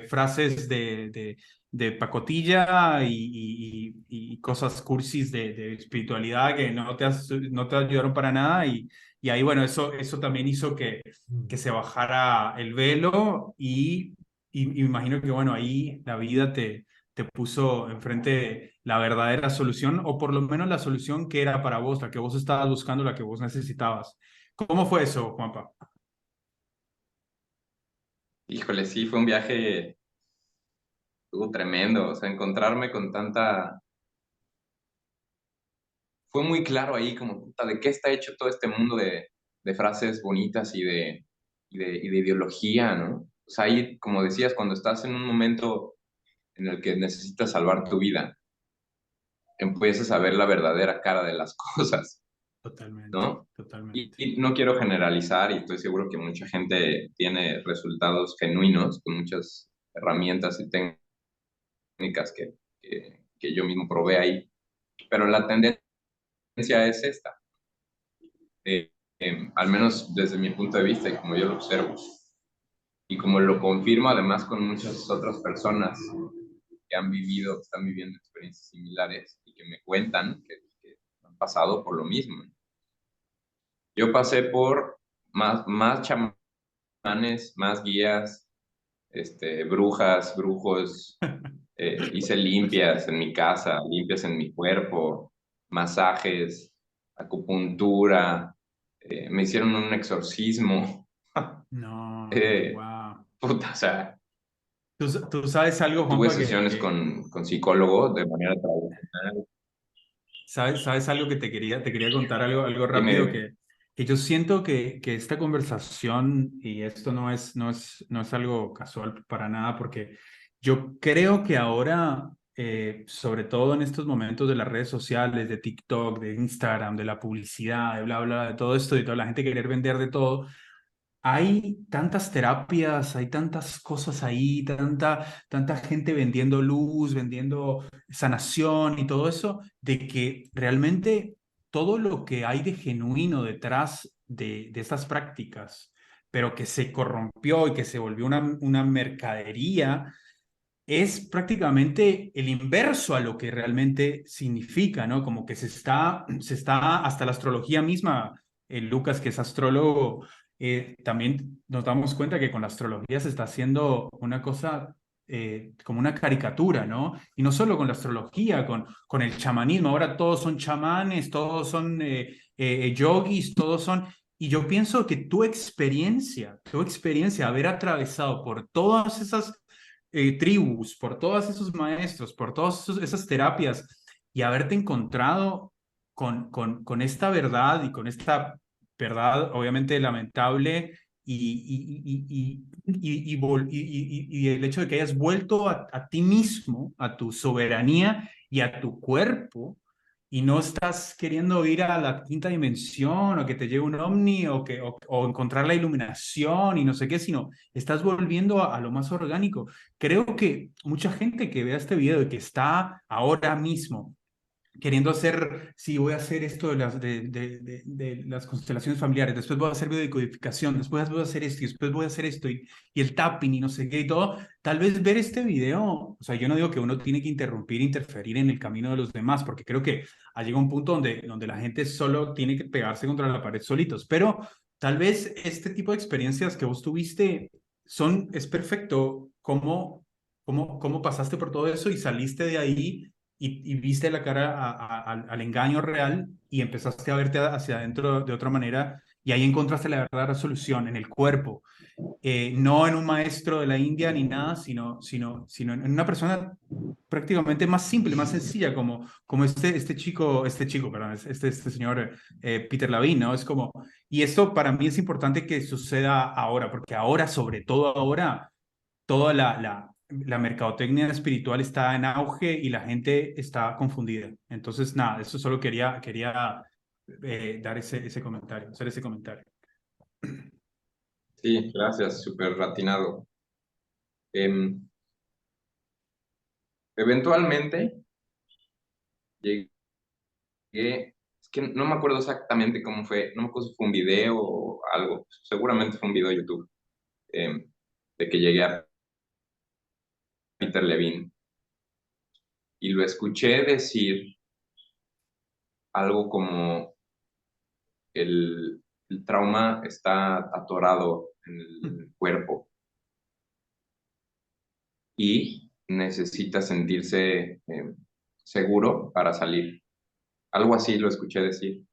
frases de pacotilla y cosas cursis de espiritualidad que no te ayudaron para nada y ahí bueno, eso también hizo que se bajara el velo y imagino que bueno, ahí la vida te puso enfrente la verdadera solución o por lo menos la solución que era para vos, la que vos estabas buscando, la que vos necesitabas. ¿Cómo fue eso, Juanpa? Híjole, sí, fue un viaje tremendo, o sea, encontrarme con tanta... Fue muy claro ahí como, puta, de qué está hecho todo este mundo de frases bonitas y de ideología, ¿no? O sea, ahí, como decías, cuando estás en un momento en el que necesitas salvar tu vida, empiezas a ver la verdadera cara de las cosas, Totalmente, ¿no? Y, totalmente. y no quiero generalizar y estoy seguro que mucha gente tiene resultados genuinos con muchas herramientas y técnicas que yo mismo probé ahí, pero la tendencia es esta, al menos desde mi punto de vista y como yo lo observo, y como lo confirmo además con muchas otras personas que han vivido, que están viviendo experiencias similares y que me cuentan que han pasado por lo mismo. Yo pasé por más chamanes, más guías, brujas, brujos, hice limpias en mi casa, limpias en mi cuerpo, masajes, acupuntura, me hicieron un exorcismo. No, Eh, wow. puta, o sea, ¿Tú sabes algo, tuve Juanpa, sesiones con psicólogo de manera tradicional. sabes algo que te quería contar algo rápido Dime, que yo siento que esta conversación, y esto no es algo casual para nada, porque yo creo que ahora, sobre todo en estos momentos de las redes sociales, de TikTok, de Instagram, de la publicidad, de bla, bla, de todo esto, de toda la gente querer vender de todo. Hay tantas terapias, hay tantas cosas ahí, tanta gente vendiendo luz, vendiendo sanación y todo eso, de que realmente todo lo que hay de genuino detrás de estas prácticas, pero que se corrompió y que se volvió una mercadería, es prácticamente el inverso a lo que realmente significa, ¿no? Como que hasta la astrología misma, Lucas, que es astrólogo, también nos damos cuenta que con la astrología se está haciendo una cosa como una caricatura, ¿no? Y no solo con la astrología, con el chamanismo, ahora todos son chamanes, todos son yogis, todos son... Y yo pienso que tu experiencia, haber atravesado por todas esas tribus, por todos esos maestros, por todas esas terapias y haberte encontrado con esta verdad y con esta verdad obviamente lamentable y el hecho de que hayas vuelto a ti mismo, a tu soberanía y a tu cuerpo y no estás queriendo ir a la quinta dimensión o que te lleve un ovni o encontrar la iluminación y no sé qué, sino estás volviendo a lo más orgánico. Creo que mucha gente que vea este video y que está ahora mismo queriendo hacer, sí, voy a hacer esto de las constelaciones familiares, después voy a hacer biodecodificación, después voy a hacer esto y después voy a hacer esto y el tapping y no sé qué y todo, tal vez ver este video, o sea, yo no digo que uno tiene que interrumpir, interferir en el camino de los demás, porque creo que ha llegado un punto donde la gente solo tiene que pegarse contra la pared solitos, pero tal vez este tipo de experiencias que vos tuviste es perfecto cómo pasaste por todo eso y saliste de ahí y viste la cara al engaño real y empezaste a verte hacia adentro de otra manera y ahí encontraste la verdadera solución en el cuerpo, no en un maestro de la India ni nada, sino en una persona prácticamente más simple, más sencilla, como este chico, perdón, este señor Peter Lavin, ¿no? Es como, y esto para mí es importante que suceda ahora, porque ahora, sobre todo ahora, toda la mercadotecnia espiritual está en auge y la gente está confundida. Entonces, nada, eso solo quería dar ese comentario, hacer ese comentario. Sí, gracias, súper ratinado. Em, Eventualmente llegué, es que no me acuerdo exactamente cómo fue, no me acuerdo si fue un video o algo, seguramente fue un video de YouTube, em, de que llegué a Peter Levine y lo escuché decir algo como el trauma está atorado en el cuerpo y necesita sentirse seguro para salir. Algo así lo escuché decir.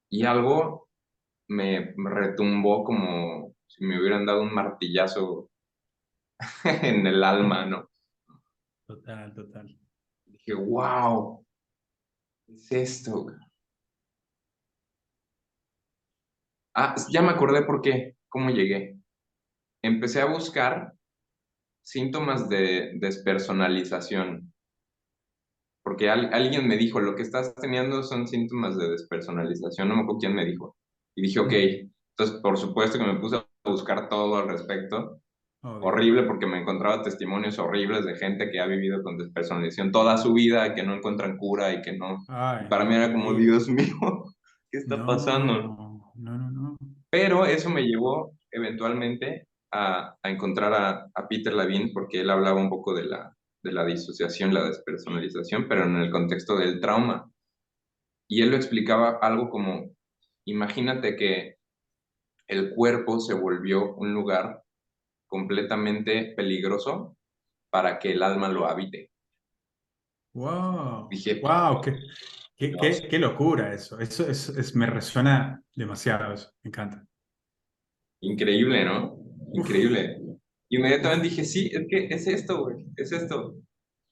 Y algo me retumbó como si me hubieran dado un martillazo en el alma, ¿no? Total, total. Dije, wow, ¿qué es esto? Ah, ya me acordé por qué, cómo llegué. Empecé a buscar síntomas de despersonalización, porque alguien me dijo, lo que estás teniendo son síntomas de despersonalización, no me acuerdo quién me dijo. Y dije, ok, entonces por supuesto que me puse a buscar todo al respecto. Obvio. Horrible porque me encontraba testimonios horribles de gente que ha vivido con despersonalización toda su vida y que no encuentran cura y que no. Y Ay, para mí no, era como, terrible. Dios mío, ¿qué está pasando? No, no, no, no. Pero eso me llevó eventualmente a encontrar a Peter Levine porque él hablaba un poco de la disociación, la despersonalización, pero en el contexto del trauma. Y él lo explicaba algo como, imagínate que el cuerpo se volvió un lugar completamente peligroso para que el alma lo habite. Wow, Dije, wow, qué, qué, Dios, qué, qué locura eso. Eso me resuena demasiado eso. Me encanta. increíble, ¿no? Uf, Increíble. Inmediatamente uf. dije, sí, es que es esto, güey, es esto. O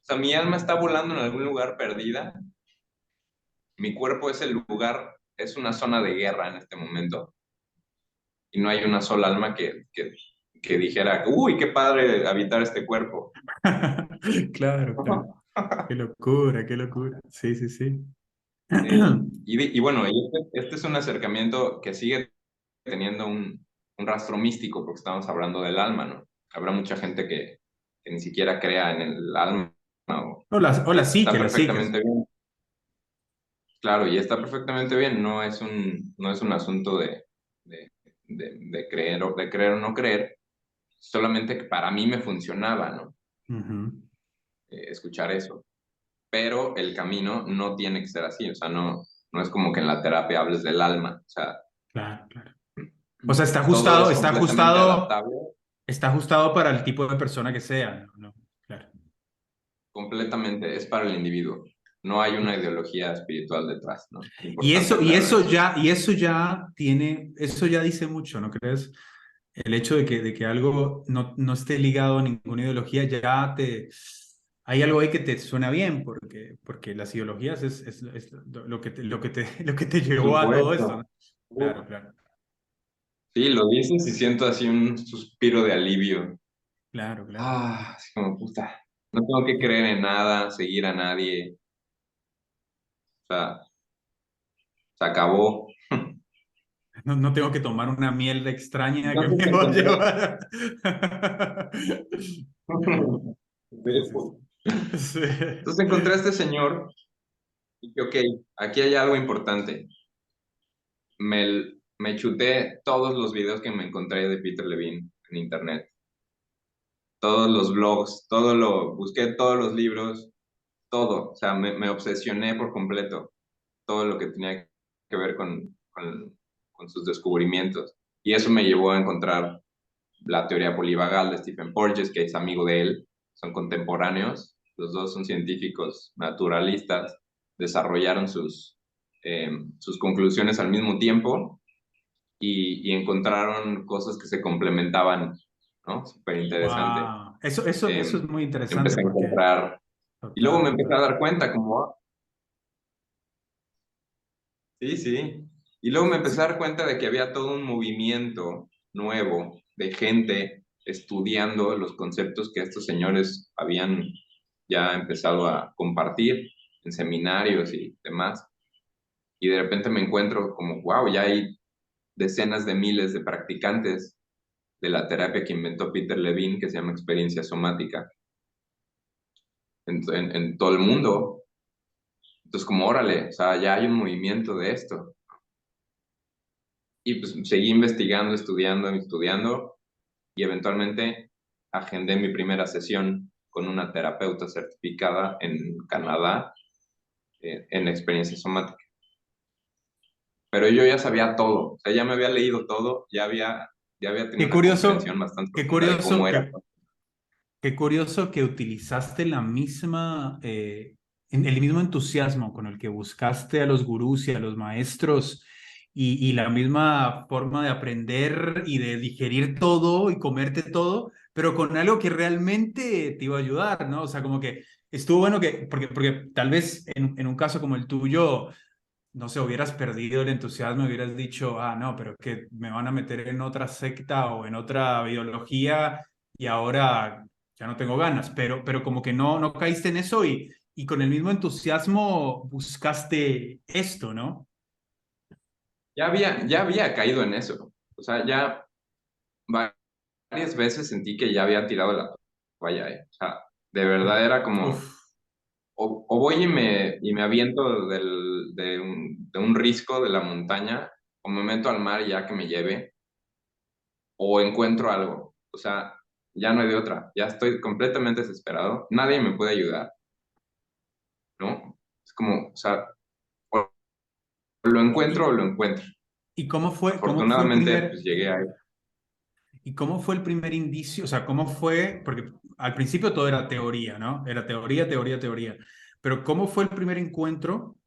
sea, mi alma está volando en algún lugar perdida, mi cuerpo es el lugar, es una zona de guerra en este momento, y no hay una sola alma que dijera, uy, qué padre habitar este cuerpo. Claro, claro. Qué locura, qué locura. Sí, sí, sí. Y bueno, este es un acercamiento que sigue teniendo un rastro místico, porque estamos hablando del alma, ¿no? Habrá mucha gente que ni siquiera crea en el alma, o- O y la está psique, la psique. perfectamente bien. Claro, y está perfectamente bien, no es un asunto de, de creer o no creer, solamente que para mí me funcionaba, ¿no? Ujú. Escuchar eso. Pero el camino no tiene que ser así, o sea, no es como que en la terapia hables del alma, o sea, Claro, claro. O sea, todo es completamente adaptable, está ajustado para el tipo de persona que sea, ¿no? No, claro. completamente, es para el individuo. No hay una ideología espiritual detrás, ¿no? Y Importante eso, y aclarar eso eso. ya, y eso ya tiene, eso ya dice mucho, ¿no crees? El hecho de que algo no esté ligado a ninguna ideología, ya te, hay algo ahí que te suena bien, porque las ideologías es lo que te Por llevó a todo esto, supuesto. ¿no? Claro, claro, Sí, lo dices y siento así un suspiro de alivio. claro, claro. Ah, así como puta. No tengo que creer en nada, seguir a nadie. O sea, se acabó. No tengo que tomar una miel extraña que Entonces me te va a encontré. llevar. Sí, sí, Entonces sí. encontré a este señor y dije, ok, aquí hay algo importante. Me chuté todos los videos que me encontré de Peter Levine en internet, todos los blogs, busqué todos los libros, todo. O sea, me obsesioné por completo todo lo que tenía que ver con sus descubrimientos. Y eso me llevó a encontrar la teoría polivagal de Stephen Porges, que es amigo de él, son contemporáneos, los dos son científicos naturalistas, desarrollaron sus conclusiones al mismo tiempo y encontraron cosas que se complementaban, ¿no? Súper interesante. Wow. Eso es muy interesante Empecé a porque encontrar, y luego total, me empecé a total. dar cuenta como, sí, sí, y luego me empecé a Sí. dar cuenta de que había todo un movimiento nuevo de gente estudiando los conceptos que estos señores habían ya empezado a compartir en seminarios y demás. Y de repente me encuentro como, wow, ya hay decenas de miles de practicantes de la terapia que inventó Peter Levine, que se llama experiencia somática, en todo el mundo. Entonces, como, órale, o sea, ya hay un movimiento de esto. Y pues seguí investigando, estudiando, y eventualmente agendé mi primera sesión con una terapeuta certificada en Canadá en experiencia somática. Pero yo ya sabía todo, o sea, ya me había leído todo, ya había tenido Qué una comprensión curioso, bastante qué profunda de cómo curioso era. qué curioso que utilizaste la misma, el mismo entusiasmo con el que buscaste a los gurús y a los maestros y la misma forma de aprender y de digerir todo y comerte todo, pero con algo que realmente te iba a ayudar, ¿no? O sea, como que estuvo bueno porque tal vez en un caso como el tuyo, no sé, hubieras perdido el entusiasmo, hubieras dicho, ah, no, pero que me van a meter en otra secta o en otra ideología y ahora ya no tengo ganas, pero como que no caíste en eso y con el mismo entusiasmo buscaste esto, ¿no? Ya había caído en eso, o sea, ya varias veces sentí que ya había tirado la toalla, o sea, de verdad era como, Uf, o voy y me aviento de un risco de la montaña, o me meto al mar ya que me lleve, o encuentro algo. O sea, ya no hay de otra. Ya estoy completamente desesperado. Nadie me puede ayudar, ¿no? Es como, o sea, o lo encuentro o ¿y, lo encuentro. y cómo fue el Afortunadamente, pues llegué ahí. y cómo fue el primer indicio? O sea, ¿cómo fue? Porque al principio todo era teoría, ¿no? Era teoría, teoría, teoría. Pero ¿cómo fue el primer encuentro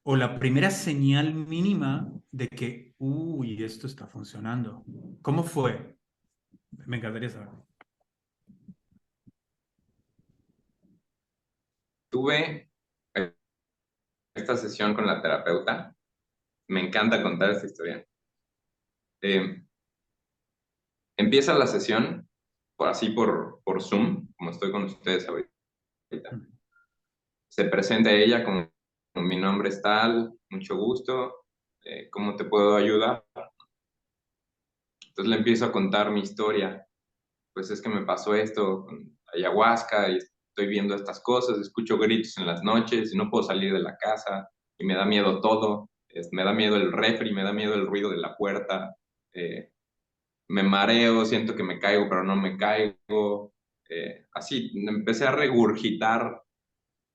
o la primera señal mínima de que, uy, esto está funcionando? ¿Cómo fue? Me encantaría saber. Tuve esta sesión con la terapeuta. Me encanta contar esta historia. Eh, Empieza la sesión por Zoom, como estoy con ustedes ahorita. Se presenta ella como mi nombre es tal, mucho gusto, ¿cómo te puedo ayudar? Entonces le empiezo a contar mi historia. Pues es que me pasó esto con ayahuasca y estoy viendo estas cosas, escucho gritos en las noches y no puedo salir de la casa y me da miedo todo. Me da miedo el refri, me da miedo el ruido de la puerta, eh, me mareo, siento que me caigo pero no me caigo. Así, empecé a regurgitar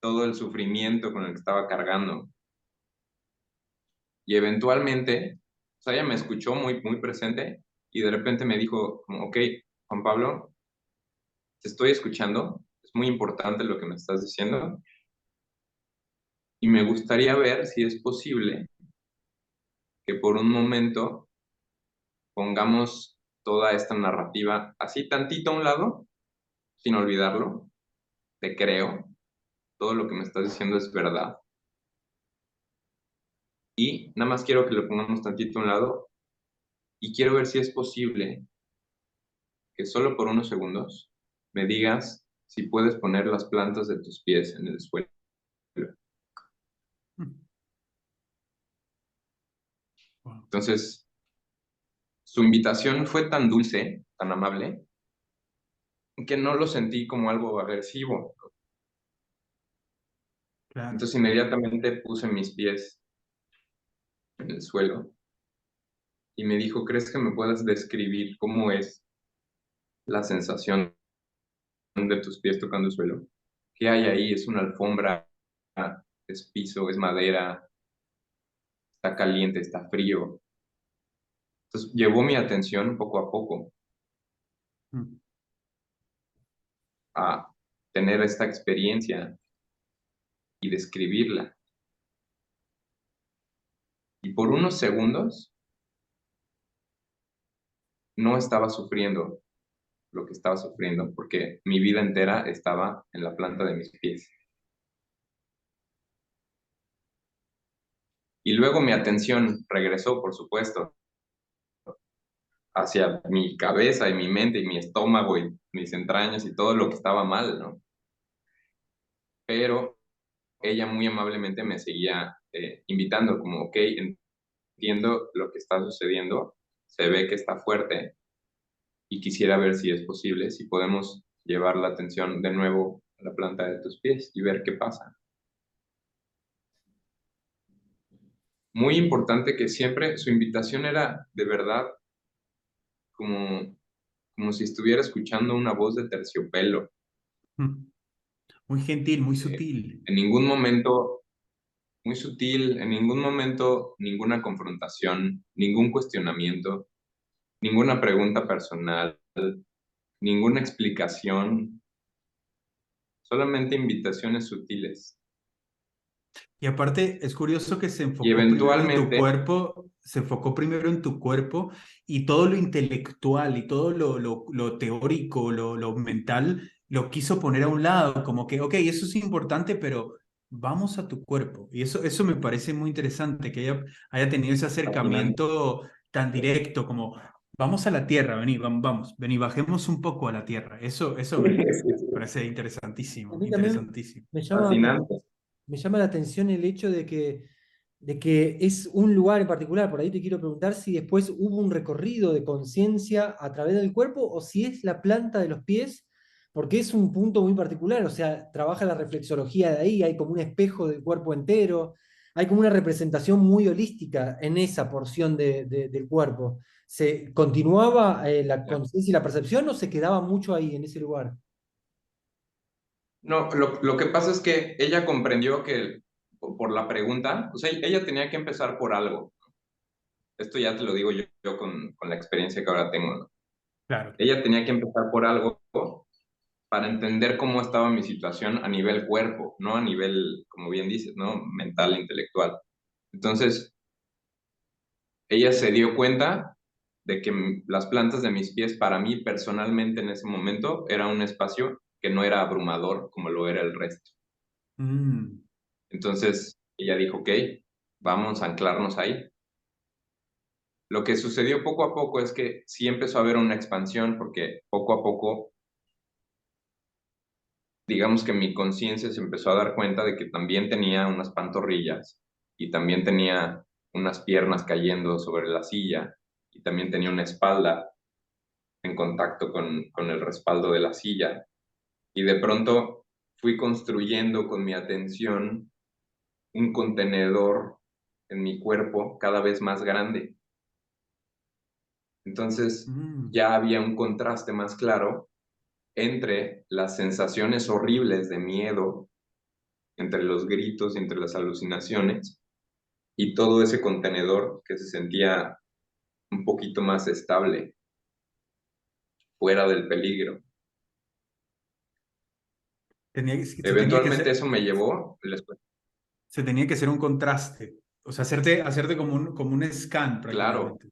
todo el sufrimiento con el que estaba cargando. Y eventualmente, o sea, ella me escuchó muy presente y de repente me dijo, como, ok, Juan Pablo, te estoy escuchando, es muy importante lo que me estás diciendo, Y me gustaría ver si es posible que por un momento pongamos toda esta narrativa así tantito a un lado, sin olvidarlo, te creo, todo lo que me estás diciendo es verdad. Y nada más quiero que lo pongamos tantito a un lado y quiero ver si es posible que solo por unos segundos me digas si puedes poner las plantas de tus pies en el suelo. Wow, Entonces, su invitación fue tan dulce, tan amable, que no lo sentí como algo agresivo. claro. Entonces, inmediatamente puse mis pies en el suelo y me dijo, ¿crees que me puedas describir cómo es la sensación de tus pies tocando el suelo? ¿Qué hay ahí? ¿Es una alfombra? ¿Es piso? ¿Es madera? ¿Está caliente? ¿Está frío? Entonces, llevó mi atención poco a poco Mm. a tener esta experiencia y describirla. Y por unos segundos no estaba sufriendo lo que estaba sufriendo, porque mi vida entera estaba en la planta de mis pies. Y luego mi atención regresó, por supuesto, hacia mi cabeza y mi mente y mi estómago y mis entrañas y todo lo que estaba mal, ¿no? Pero ella muy amablemente me seguía invitando, como, ok, entiendo lo que está sucediendo, se ve que está fuerte y quisiera ver si es posible, si podemos llevar la atención de nuevo a la planta de tus pies y ver qué pasa. Muy importante que siempre su invitación era de verdad como, como si estuviera escuchando una voz de terciopelo. Mm. Muy gentil, muy Eh, sutil. en ningún momento, muy sutil, en ningún momento ninguna confrontación, ningún cuestionamiento, ninguna pregunta personal, ninguna explicación, solamente invitaciones sutiles. Y aparte, es curioso que se Y enfocó primero en tu eventualmente, cuerpo, se enfocó primero en tu cuerpo y todo lo intelectual y todo lo teórico, lo mental, lo quiso poner a un lado, como que, ok, eso es importante, pero vamos a tu cuerpo. Y eso me parece muy interesante, que haya tenido ese fascinante. acercamiento tan directo, como, vamos a la tierra, vení, vamos, vení, bajemos un poco a la tierra. Eso me parece A interesantísimo, mí también interesantísimo. me llama, Fascinante. me llama la atención el hecho de que es un lugar en particular. Por ahí te quiero preguntar si después hubo un recorrido de conciencia a través del cuerpo o si es la planta de los pies, porque es un punto muy particular. O sea, trabaja la reflexología de ahí, hay como un espejo del cuerpo entero, hay como una representación muy holística en esa porción del cuerpo. ¿Se continuaba la conciencia y la percepción o se quedaba mucho ahí en ese lugar? No, lo que pasa es que ella comprendió que por la pregunta, o sea, ella tenía que empezar por algo. Esto ya te lo digo yo con la experiencia que ahora tengo, ¿no? Claro. Ella tenía que empezar por algo para entender cómo estaba mi situación a nivel cuerpo, no a nivel, como bien dices, ¿no? Mental, intelectual. Entonces, ella se dio cuenta de que las plantas de mis pies para mí personalmente en ese momento era un espacio que no era abrumador como lo era el resto. Mm. Entonces, ella dijo, ok, vamos a anclarnos ahí. Lo que sucedió poco a poco es que sí empezó a haber una expansión porque poco a poco, digamos que mi conciencia se empezó a dar cuenta de que también tenía unas pantorrillas y también tenía unas piernas cayendo sobre la silla y también tenía una espalda en contacto con el respaldo de la silla. Y de pronto fui construyendo con mi atención un contenedor en mi cuerpo cada vez más grande. Entonces Mm. ya había un contraste más claro entre las sensaciones horribles de miedo, entre los gritos y entre las alucinaciones, y todo ese contenedor que se sentía un poquito más estable, fuera del peligro. Tenía, sí tenía que Eventualmente ser. eso me llevó, les cuento. Se tenía que hacer un contraste, o sea, hacerte como un scan Claro, prácticamente.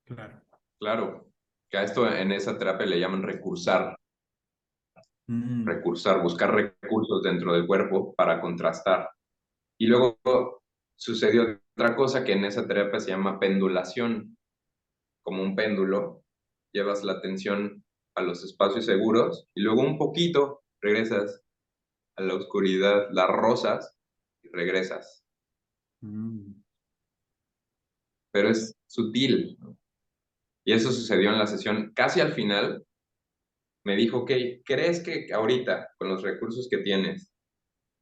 Claro. claro. Que a esto en esa terapia le llaman recursar, Mm, buscar recursos dentro del cuerpo para contrastar. Y luego sucedió otra cosa que en esa terapia se llama pendulación, como un péndulo, llevas la atención a los espacios seguros y luego un poquito regresas a la oscuridad, las rosas y regresas. mm. Pero es sutil, ¿no? Y eso sucedió en la sesión casi al final. Me dijo, ok, ¿crees que ahorita, con los recursos que tienes,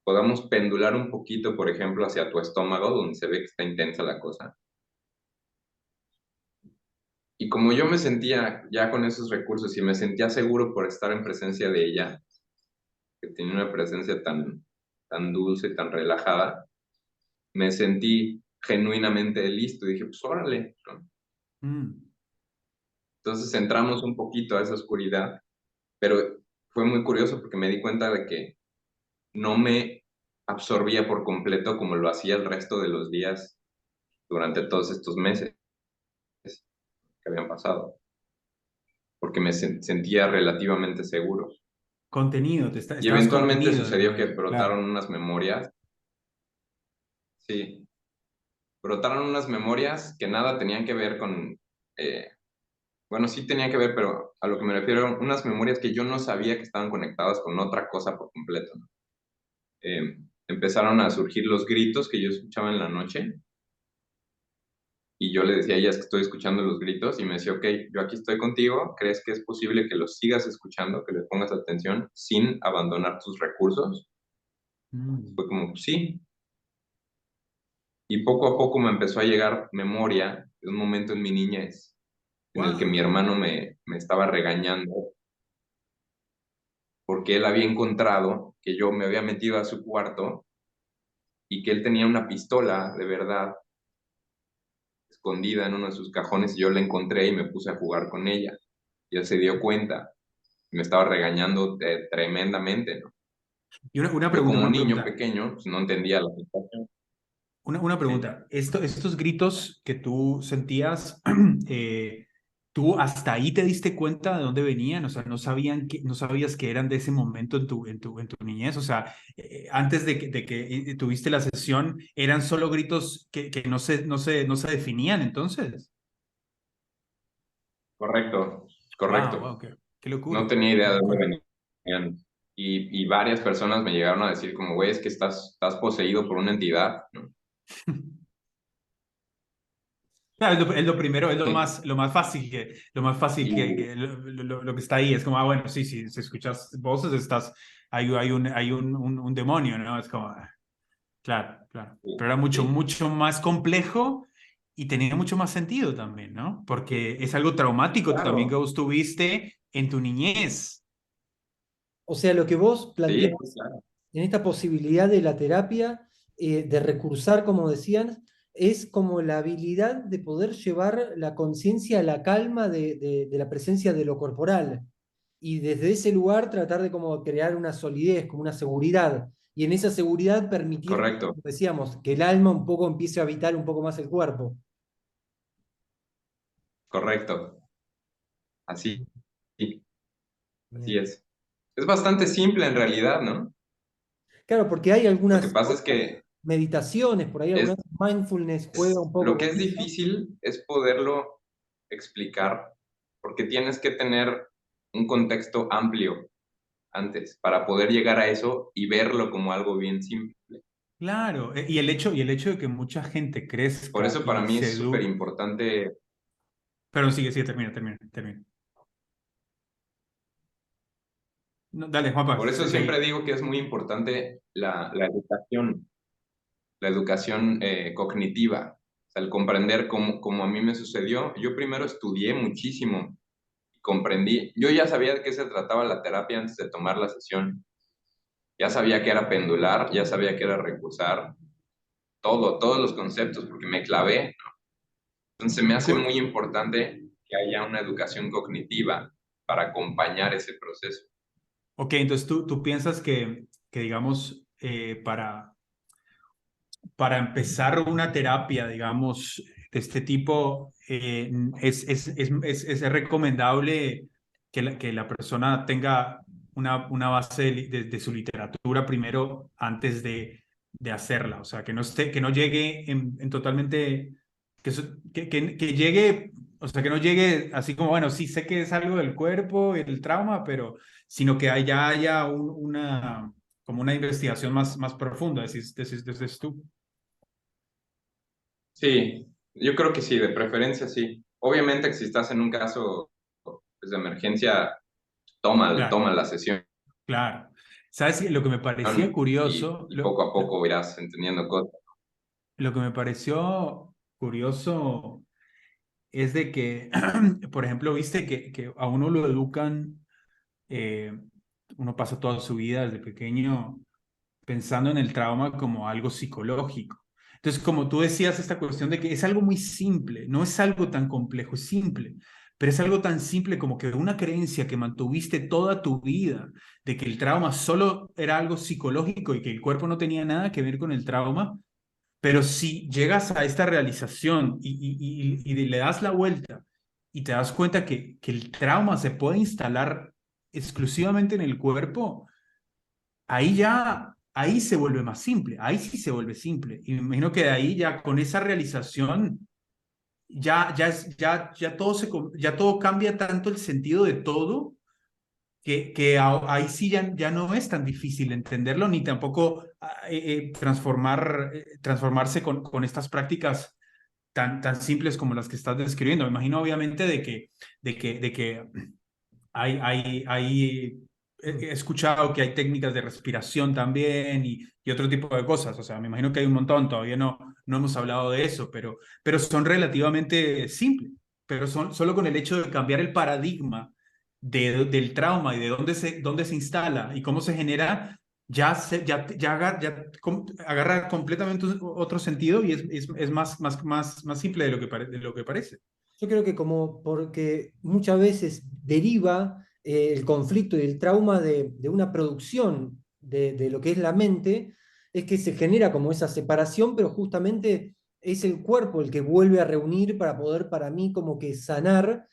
podamos pendular un poquito, por ejemplo, hacia tu estómago, donde se ve que está intensa la cosa? Y como yo me sentía ya con esos recursos y me sentía seguro por estar en presencia de ella, que tenía una presencia tan dulce, tan relajada, me sentí genuinamente listo. Y dije, pues órale, ¿no? Mm. Entonces entramos un poquito a esa oscuridad, pero fue muy curioso porque me di cuenta de que no me absorbía por completo como lo hacía el resto de los días durante todos estos meses que habían pasado, porque me sentía relativamente seguro. Contenido, Y estabas eventualmente contenido de sucedió alguna que manera, claro. brotaron unas memorias, sí, brotaron unas memorias que nada tenían que ver con, eh, bueno, sí tenían que ver, pero a lo que me refiero eran unas memorias que yo no sabía que estaban conectadas con otra cosa por completo, ¿no? Empezaron a surgir los gritos que yo escuchaba en la noche y yo le decía a ella, es que estoy escuchando los gritos y me decía, ok, yo aquí estoy contigo, ¿crees que es posible que los sigas escuchando, que le pongas atención sin abandonar tus recursos? Mm. Fue como, sí. Y poco a poco me empezó a llegar memoria de un momento en mi niñez en el que mi Wow. hermano me estaba regañando porque él había encontrado que yo me había metido a su cuarto y que él tenía una pistola de verdad escondida en uno de sus cajones y yo la encontré y me puse a jugar con ella. Y él se dio cuenta, me estaba regañando tremendamente, ¿no? Y Yo como una niño pregunta. pequeño, pues no entendía la situación. Una Sí, pregunta. Estos gritos que tú sentías, ¿tú hasta ahí te diste cuenta de dónde venían? O sea, no sabías que eran de ese momento en tu niñez. O sea, antes de que tuviste la sesión, ¿eran solo gritos que no se definían entonces? correcto, Wow, wow, correcto. qué No locura, tenía qué idea de dónde locura. venían. Y varias personas me llegaron a decir como, güey, es que estás poseído por una entidad, ¿no? Claro, es lo primero, es Sí. lo más fácil Y lo que está ahí. Es como, ah, bueno, sí, sí, si escuchas voces, hay un demonio, ¿no? Es como, ah, claro, claro. Pero era sí, mucho más complejo y tenía mucho más sentido también, ¿no? Porque es algo traumático también que claro, vos tuviste en tu niñez. O sea, lo que vos sí, planteás claro. en esta posibilidad de la terapia, de recursar, como decían, es como la habilidad de poder llevar la conciencia a la calma de la presencia de lo corporal. Y desde ese lugar tratar de como crear una solidez, como una seguridad. Y en esa seguridad permitir, Correcto, como decíamos, que el alma un poco empiece a habitar un poco más el cuerpo. correcto. Así, así Bien. es. Es bastante simple en realidad, ¿no? Claro, porque hay Lo que algunas pasa es otras que meditaciones, por ahí algunas es, mindfulness juega un poco lo que con es eso. difícil es poderlo explicar, porque tienes que tener un contexto amplio antes para poder llegar a eso y verlo como algo bien simple. Claro, y el hecho de que mucha gente Por crezca eso para y mí se es súper eduque. importante, Perdón, sigue, sigue, termina. No, dale, Juanpa, por eso siempre seguí. digo que es muy importante la educación cognitiva, o sea, el comprender cómo a mí me sucedió. Yo primero estudié muchísimo, comprendí, yo ya sabía de qué se trataba la terapia antes de tomar la sesión, ya sabía que era pendular, ya sabía que era recursar, todos los conceptos, porque me clavé. Entonces me Y hace muy importante que haya una educación cognitiva para acompañar ese proceso. ok, entonces tú piensas que digamos, para empezar una terapia, digamos, de este tipo, es recomendable que la persona tenga una base de su literatura primero antes de hacerla. O sea, que no llegue en totalmente, que llegue, o sea, que no llegue así como, bueno, sí sé que es algo del cuerpo, el trauma, pero sino que haya como una investigación más profunda, decís tú. Sí, yo creo que sí, de preferencia sí. Obviamente que si estás en un caso pues, de emergencia, Claro, toma la sesión claro. ¿Sabes? Lo que me parecía curioso, y poco a poco irás entendiendo cosas. lo que me pareció curioso es de que, por ejemplo, viste que a uno lo educan, eh, uno pasa toda su vida desde pequeño pensando en el trauma como algo psicológico. Entonces, como tú decías, esta cuestión de que es algo muy simple, no es algo tan complejo, es simple, pero es algo tan simple como que una creencia que mantuviste toda tu vida, de que el trauma solo era algo psicológico y que el cuerpo no tenía nada que ver con el trauma, pero si llegas a esta realización y le das la vuelta y te das cuenta que el trauma se puede instalar exclusivamente en el cuerpo, ahí se vuelve más simple, ahí sí se vuelve simple. Y me imagino que de ahí ya con esa realización, ya todo cambia tanto el sentido de todo, que ahí sí ya no es tan difícil entenderlo, ni tampoco transformarse con estas prácticas tan simples como las que estás describiendo. Me imagino obviamente de que he escuchado que hay técnicas de respiración también y otro tipo de cosas. O sea, me imagino que hay un montón, todavía no hemos hablado de eso, pero son relativamente simples. Pero solo con el hecho de cambiar el paradigma del trauma y de dónde se instala y cómo se genera, agarra completamente otro sentido y es más simple de lo que parece. Yo creo que como porque muchas veces deriva el conflicto y el trauma de una producción de lo que es la mente, es que se genera como esa separación, pero justamente es el cuerpo el que vuelve a reunir para poder, para mí, como que sanar.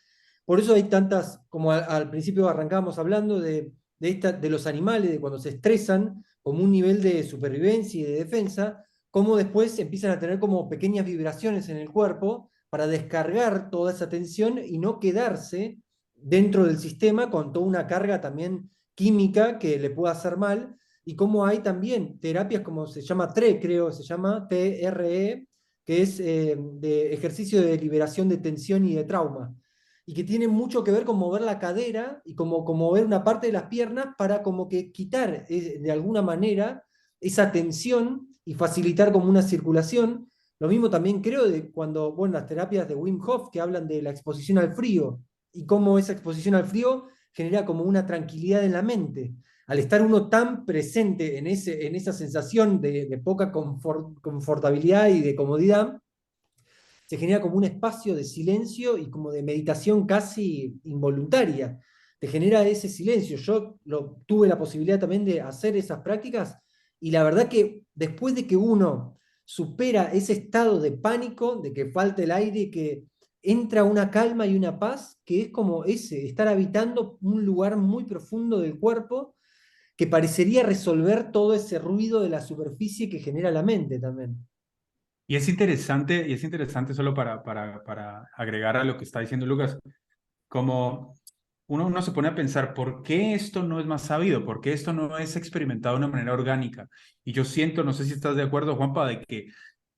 Por eso hay tantas, como al principio arrancábamos hablando de los animales, de cuando se estresan, como un nivel de supervivencia y de defensa, cómo después empiezan a tener como pequeñas vibraciones en el cuerpo para descargar toda esa tensión y no quedarse dentro del sistema con toda una carga también química que le pueda hacer mal. Y como hay también terapias como se llama TRE, creo, se llama TRE, que es de ejercicio de liberación de tensión y de trauma. Y que tiene mucho que ver con mover la cadera y como mover una parte de las piernas para como que quitar de alguna manera esa tensión y facilitar como una circulación. Lo mismo también creo de cuando, bueno, las terapias de Wim Hof que hablan de la exposición al frío y cómo esa exposición al frío genera como una tranquilidad en la mente. Al estar uno tan presente en esa sensación de poca confortabilidad y de comodidad, se genera como un espacio de silencio y como de meditación casi involuntaria. Te genera ese silencio. Yo tuve la posibilidad también de hacer esas prácticas y la verdad que después de que uno supera ese estado de pánico, de que falta el aire, que entra una calma y una paz, que es como estar habitando un lugar muy profundo del cuerpo que parecería resolver todo ese ruido de la superficie que genera la mente también. Y es interesante solo para agregar a lo que está diciendo Lucas, como uno se pone a pensar, ¿por qué esto no es más sabido? ¿Por qué esto no es experimentado de una manera orgánica? Y yo siento, no sé si estás de acuerdo, Juanpa, de que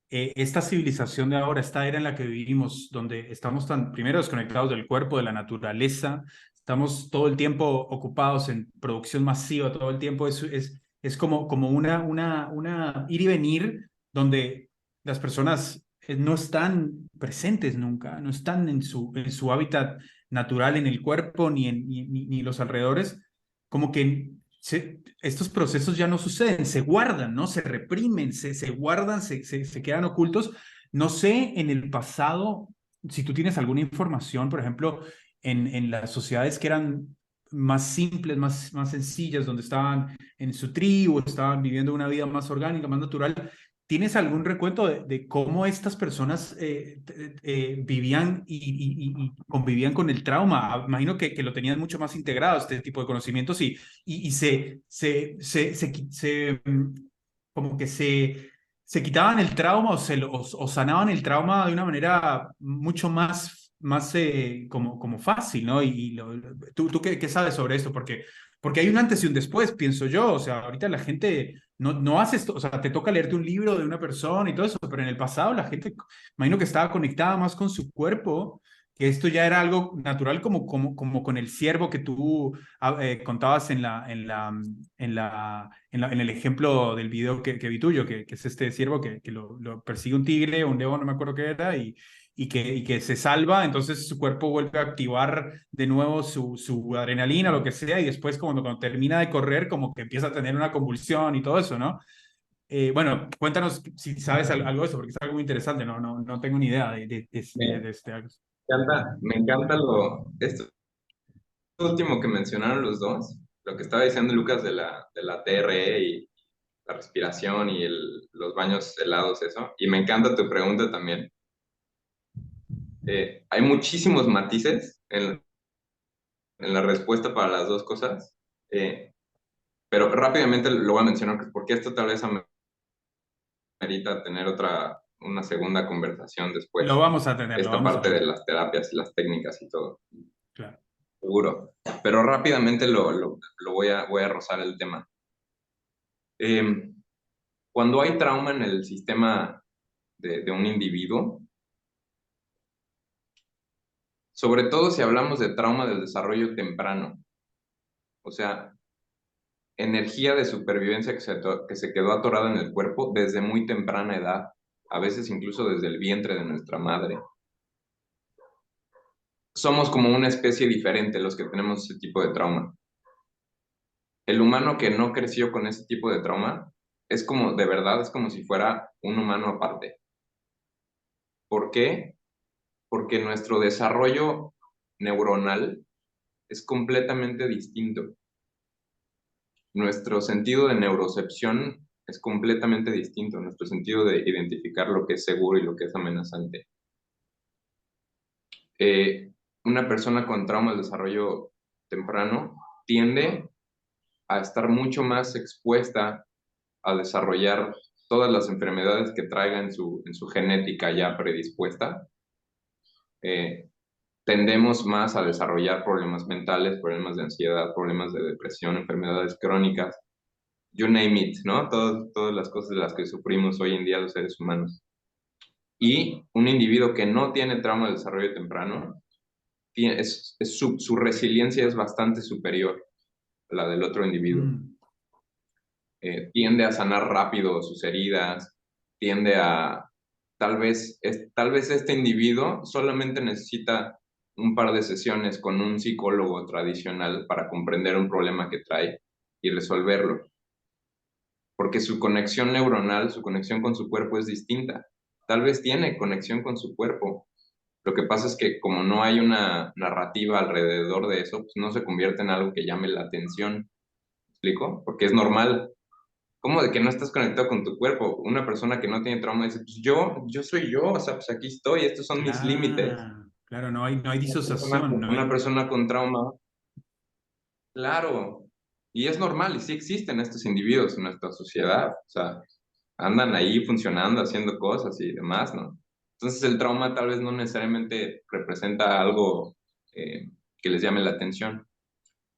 esta civilización de ahora, esta era en la que vivimos, donde estamos tan, primero, desconectados del cuerpo, de la naturaleza, estamos todo el tiempo ocupados en producción masiva, todo el tiempo es como una ir y venir, donde las personas no están presentes nunca, no están en su hábitat natural, en el cuerpo, ni los alrededores, como que estos procesos ya no suceden, se guardan, ¿no? Se reprimen, se guardan, se quedan ocultos. No sé en el pasado, si tú tienes alguna información, por ejemplo, en las sociedades que eran más simples, más sencillas, donde estaban en su tribu, estaban viviendo una vida más orgánica, más natural, ¿tienes algún recuento de cómo estas personas vivían y convivían con el trauma? Imagino que lo tenían mucho más integrado, este tipo de conocimientos, y como que se quitaban el trauma o sanaban el trauma de una manera mucho más como fácil, ¿no? ¿Tú qué sabes sobre esto? Porque hay un antes y un después, pienso yo. O sea, ahorita la gente no hace esto, o sea, te toca leerte un libro de una persona y todo eso, pero en el pasado la gente, imagino que estaba conectada más con su cuerpo, que esto ya era algo natural como con el ciervo que tú contabas en el ejemplo del video que vi tuyo, que es este ciervo que lo persigue un tigre o un león, no me acuerdo qué era, y que se salva, entonces su cuerpo vuelve a activar de nuevo su adrenalina, lo que sea, y después cuando termina de correr, como que empieza a tener una convulsión y todo eso, ¿no? Bueno, cuéntanos si sabes algo de eso, porque es algo muy interesante, no tengo ni idea de este algo. Me encanta esto último que mencionaron los dos, lo que estaba diciendo Lucas de la TRE y la respiración y los baños helados, eso. Y me encanta tu pregunta también. Hay muchísimos matices en la respuesta para las dos cosas, pero rápidamente lo voy a mencionar porque esto tal vez amerita tener una segunda conversación Lo después, vamos a tener, lo esta vamos a parte de tener. las terapias y las técnicas y todo, Claro. seguro. Pero rápidamente voy a rozar el tema. Eh, Cuando hay trauma en el sistema de un individuo, sobre todo si hablamos de trauma del desarrollo temprano, o sea, energía de supervivencia que se quedó atorada en el cuerpo desde muy temprana edad, a veces incluso desde el vientre de nuestra madre. Somos como una especie diferente los que tenemos ese tipo de trauma. El humano que no creció con ese tipo de trauma es como, de verdad, es como si fuera un humano aparte. ¿Por qué? Porque nuestro desarrollo neuronal es completamente distinto. Nuestro sentido de neurocepción es completamente distinto, nuestro sentido de identificar lo que es seguro y lo que es amenazante. Una persona con trauma del desarrollo temprano tiende a estar mucho más expuesta a desarrollar todas las enfermedades que traiga en su genética ya predispuesta. Tendemos más a desarrollar problemas mentales, problemas de ansiedad, problemas de depresión, enfermedades crónicas, you name it, ¿no? Todas las cosas de las que sufrimos hoy en día los seres humanos. Y un individuo que no tiene trauma de desarrollo temprano, su resiliencia es bastante superior a la del otro individuo. Tiende a sanar rápido sus heridas, tiende a, tal vez este individuo solamente necesita un par de sesiones con un psicólogo tradicional para comprender un problema que trae y resolverlo, porque su conexión neuronal, su conexión con su cuerpo es distinta. Tal vez tiene conexión con su cuerpo. Lo que pasa es que como no hay una narrativa alrededor de eso, pues no se convierte en algo que llame la atención. ¿Me explico? Porque es normal. ¿Cómo de que no estás conectado con tu cuerpo? Una persona que no tiene trauma dice, pues yo soy yo, o sea, pues aquí estoy, estos son mis límites. Claro, no hay disociación, Una persona con trauma, claro, y es normal, y sí existen estos individuos en nuestra sociedad, o sea, andan ahí funcionando, haciendo cosas y demás, ¿no? Entonces el trauma tal vez no necesariamente representa algo que les llame la atención.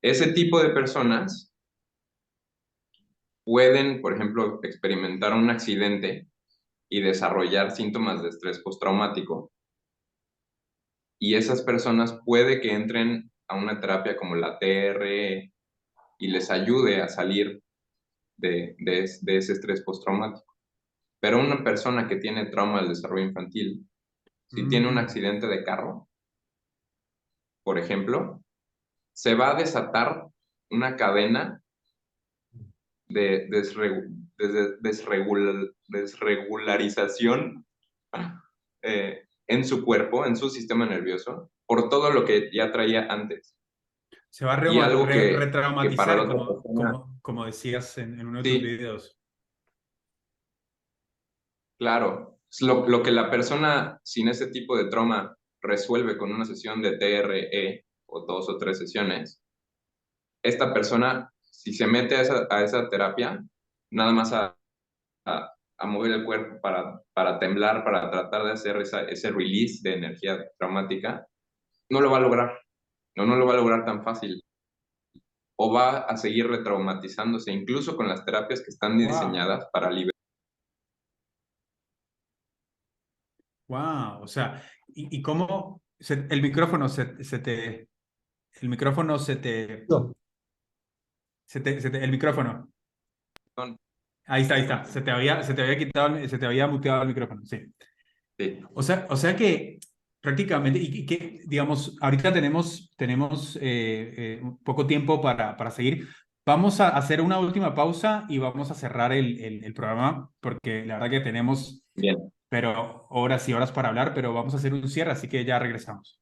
Ese tipo de personas pueden, por ejemplo, experimentar un accidente y desarrollar síntomas de estrés postraumático. Y esas personas puede que entren a una terapia como la TRE y les ayude a salir de ese estrés postraumático. Pero una persona que tiene trauma del desarrollo infantil, si tiene un accidente de carro, por ejemplo, se va a desatar una cadena de desregularización en su cuerpo, en su sistema nervioso, por todo lo que ya traía antes. Se va a Y algo que para la retraumatizar, otra como, persona, como decías en uno de tus sí, videos. Claro, es lo que la persona sin ese tipo de trauma resuelve con una sesión de TRE o 2 o 3 sesiones, esta persona, si se mete a esa terapia, nada más a mover el cuerpo para temblar, para tratar de hacer ese release de energía traumática, no lo va a lograr, no lo va a lograr tan fácil, o va a seguir retraumatizándose, incluso con las terapias que están Wow, diseñadas para liberar. wow. O sea, ¿y cómo el micrófono el micrófono No. el micrófono? Ahí está. Se te había quitado, se te había muteado el micrófono, sí. Sí, O sea que prácticamente, y que, digamos, ahorita tenemos poco tiempo para seguir. Vamos a hacer una última pausa y vamos a cerrar el programa, porque la verdad que tenemos, bien. pero horas y horas para hablar, pero vamos a hacer un cierre, así que ya regresamos.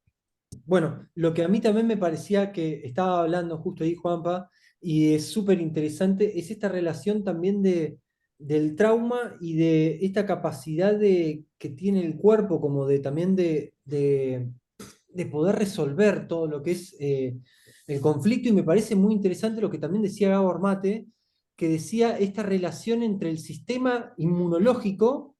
Bueno, lo que a mí también me parecía que estaba hablando justo ahí, Juanpa, y es súper interesante, es esta relación también del trauma y de esta capacidad que tiene el cuerpo, como de también de poder resolver todo lo que es el conflicto. Y me parece muy interesante lo que también decía Gabor Mate, que decía esta relación entre el sistema inmunológico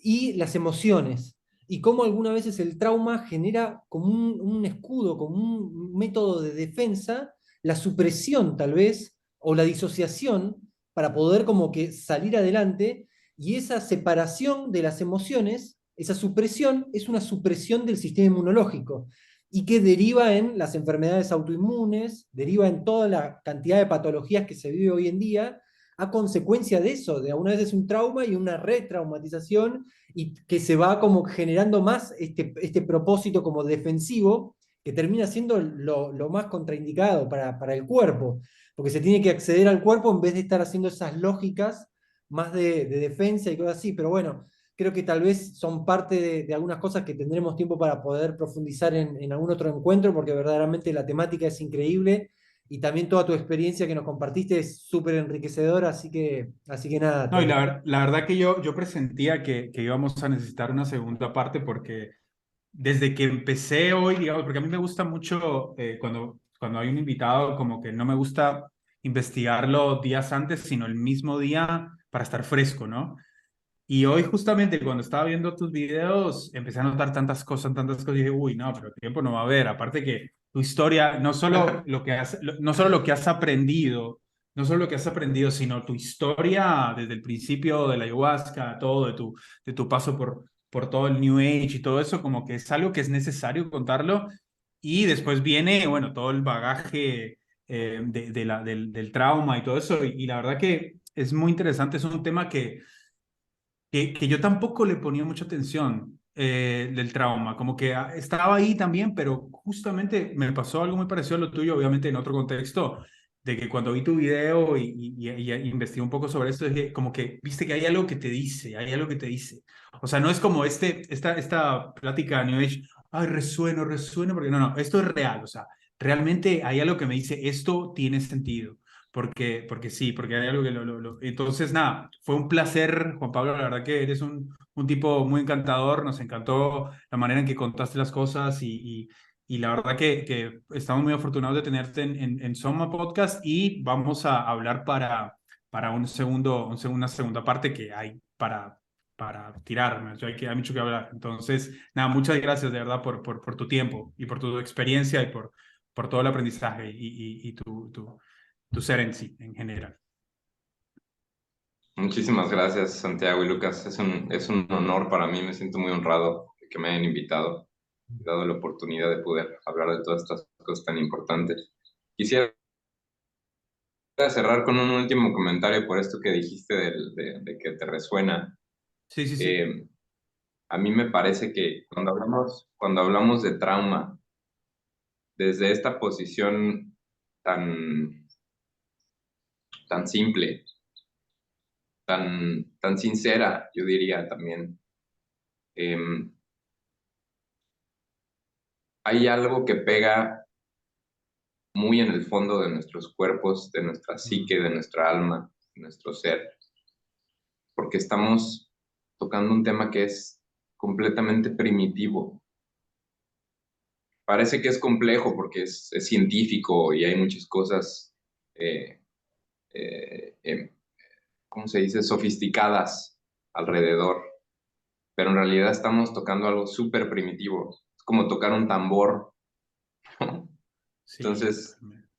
y las emociones y cómo algunas veces el trauma genera como un escudo, como un método de defensa, la supresión tal vez, o la disociación, para poder como que salir adelante, y esa separación de las emociones, esa supresión, es una supresión del sistema inmunológico, y que deriva en las enfermedades autoinmunes, deriva en toda la cantidad de patologías que se vive hoy en día, a consecuencia de eso, de algunas veces un trauma y una retraumatización, y que se va como generando más este propósito como defensivo, que termina siendo lo más contraindicado para el cuerpo, porque se tiene que acceder al cuerpo en vez de estar haciendo esas lógicas más de defensa y cosas así. Pero bueno, creo que tal vez son parte de algunas cosas que tendremos tiempo para poder profundizar en algún otro encuentro, porque verdaderamente la temática es increíble y también toda tu experiencia que nos compartiste es súper enriquecedora, así que nada, No, y la verdad que yo presentía que íbamos a necesitar una segunda parte porque desde que empecé hoy, digamos, porque a mí me gusta mucho cuando hay un invitado, como que no me gusta investigarlo días antes, sino el mismo día para estar fresco, ¿no? Y hoy justamente cuando estaba viendo tus videos, empecé a notar tantas cosas, y dije, uy, no, pero tiempo no va a haber. Aparte que tu historia, no solo lo que has aprendido, no solo lo que has aprendido, sino tu historia desde el principio de la ayahuasca, todo de tu paso por todo el New Age y todo eso, como que es algo que es necesario contarlo. Y después viene, bueno, todo el bagaje del trauma y todo eso. Y la verdad que es muy interesante, es un tema que yo tampoco le ponía mucha atención del trauma, como que estaba ahí también, pero justamente me pasó algo muy parecido a lo tuyo, obviamente en otro contexto, de que cuando vi tu video y investigué un poco sobre esto, dije, como que, viste que hay algo que te dice, hay algo que te dice. O sea, no es como esta plática New Age, ay, resueno, porque no, esto es real, o sea, realmente hay algo que me dice, esto tiene sentido porque sí, porque hay algo que Entonces, nada, fue un placer, Juan Pablo, la verdad que eres un tipo muy encantador, nos encantó la manera en que contaste las cosas y la verdad que estamos muy afortunados de tenerte en Soma Podcast y vamos a hablar para una segunda parte que hay para tirar, ¿no? Hay mucho que hablar. Entonces, nada, muchas gracias de verdad por tu tiempo y por tu experiencia y por todo el aprendizaje y tu ser en sí, en general. Muchísimas gracias, Santiago y Lucas. Es un honor para mí, me siento muy honrado de que me hayan invitado y dado la oportunidad de poder hablar de todas estas cosas tan importantes. Quisiera cerrar con un último comentario por esto que dijiste de que te resuena. Sí, sí, sí. Eh, a mí me parece que cuando hablamos de trauma, desde esta posición tan, tan simple, tan sincera, yo diría también, eh, hay algo que pega muy en el fondo de nuestros cuerpos, de nuestra Mm, psique, de nuestra alma, de nuestro ser, porque estamos tocando un tema que es completamente primitivo. Parece que es complejo porque es científico y hay muchas cosas, eh, em, ¿cómo se dice?, sofisticadas alrededor, pero en realidad estamos tocando algo súper primitivo. Es como tocar un tambor. Sí, Entonces, totalmente.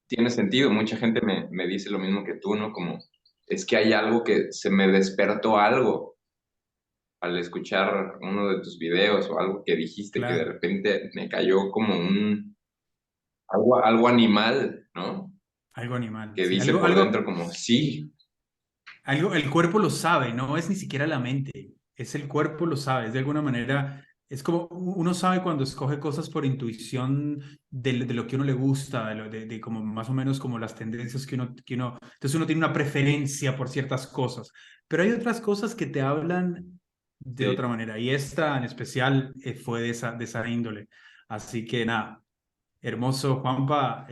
tiene sentido. Mucha gente me dice lo mismo que tú, ¿no? Como, es que hay algo que se me despertó algo al escuchar uno de tus videos o algo que dijiste que de Claro, repente me cayó como algo animal, ¿no? algo animal. Que Sí, dice por dentro como, sí, algo, el cuerpo lo sabe, no es ni siquiera la mente, es el cuerpo lo sabe, es de alguna manera, es como uno sabe cuando escoge cosas por intuición de lo que uno le gusta, de como más o menos como las tendencias entonces uno tiene una preferencia por ciertas cosas, pero hay otras cosas que te hablan de sí. otra manera y esta en especial fue de esa índole. Así que nada, hermoso, Juanpa.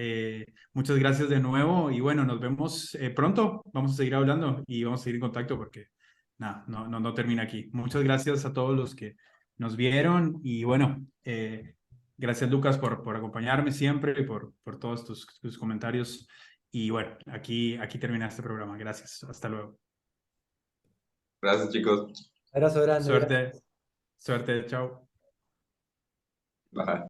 Muchas gracias de nuevo y bueno, nos vemos pronto. Vamos a seguir hablando y vamos a seguir en contacto porque nada, no termina aquí. Muchas gracias a todos los que nos vieron y bueno, gracias Lucas por acompañarme siempre y por todos tus comentarios. Y bueno, aquí termina este programa. Gracias. Hasta luego. Gracias, chicos. Abrazo grande, Suerte, gracias. suerte. Chao. Bye.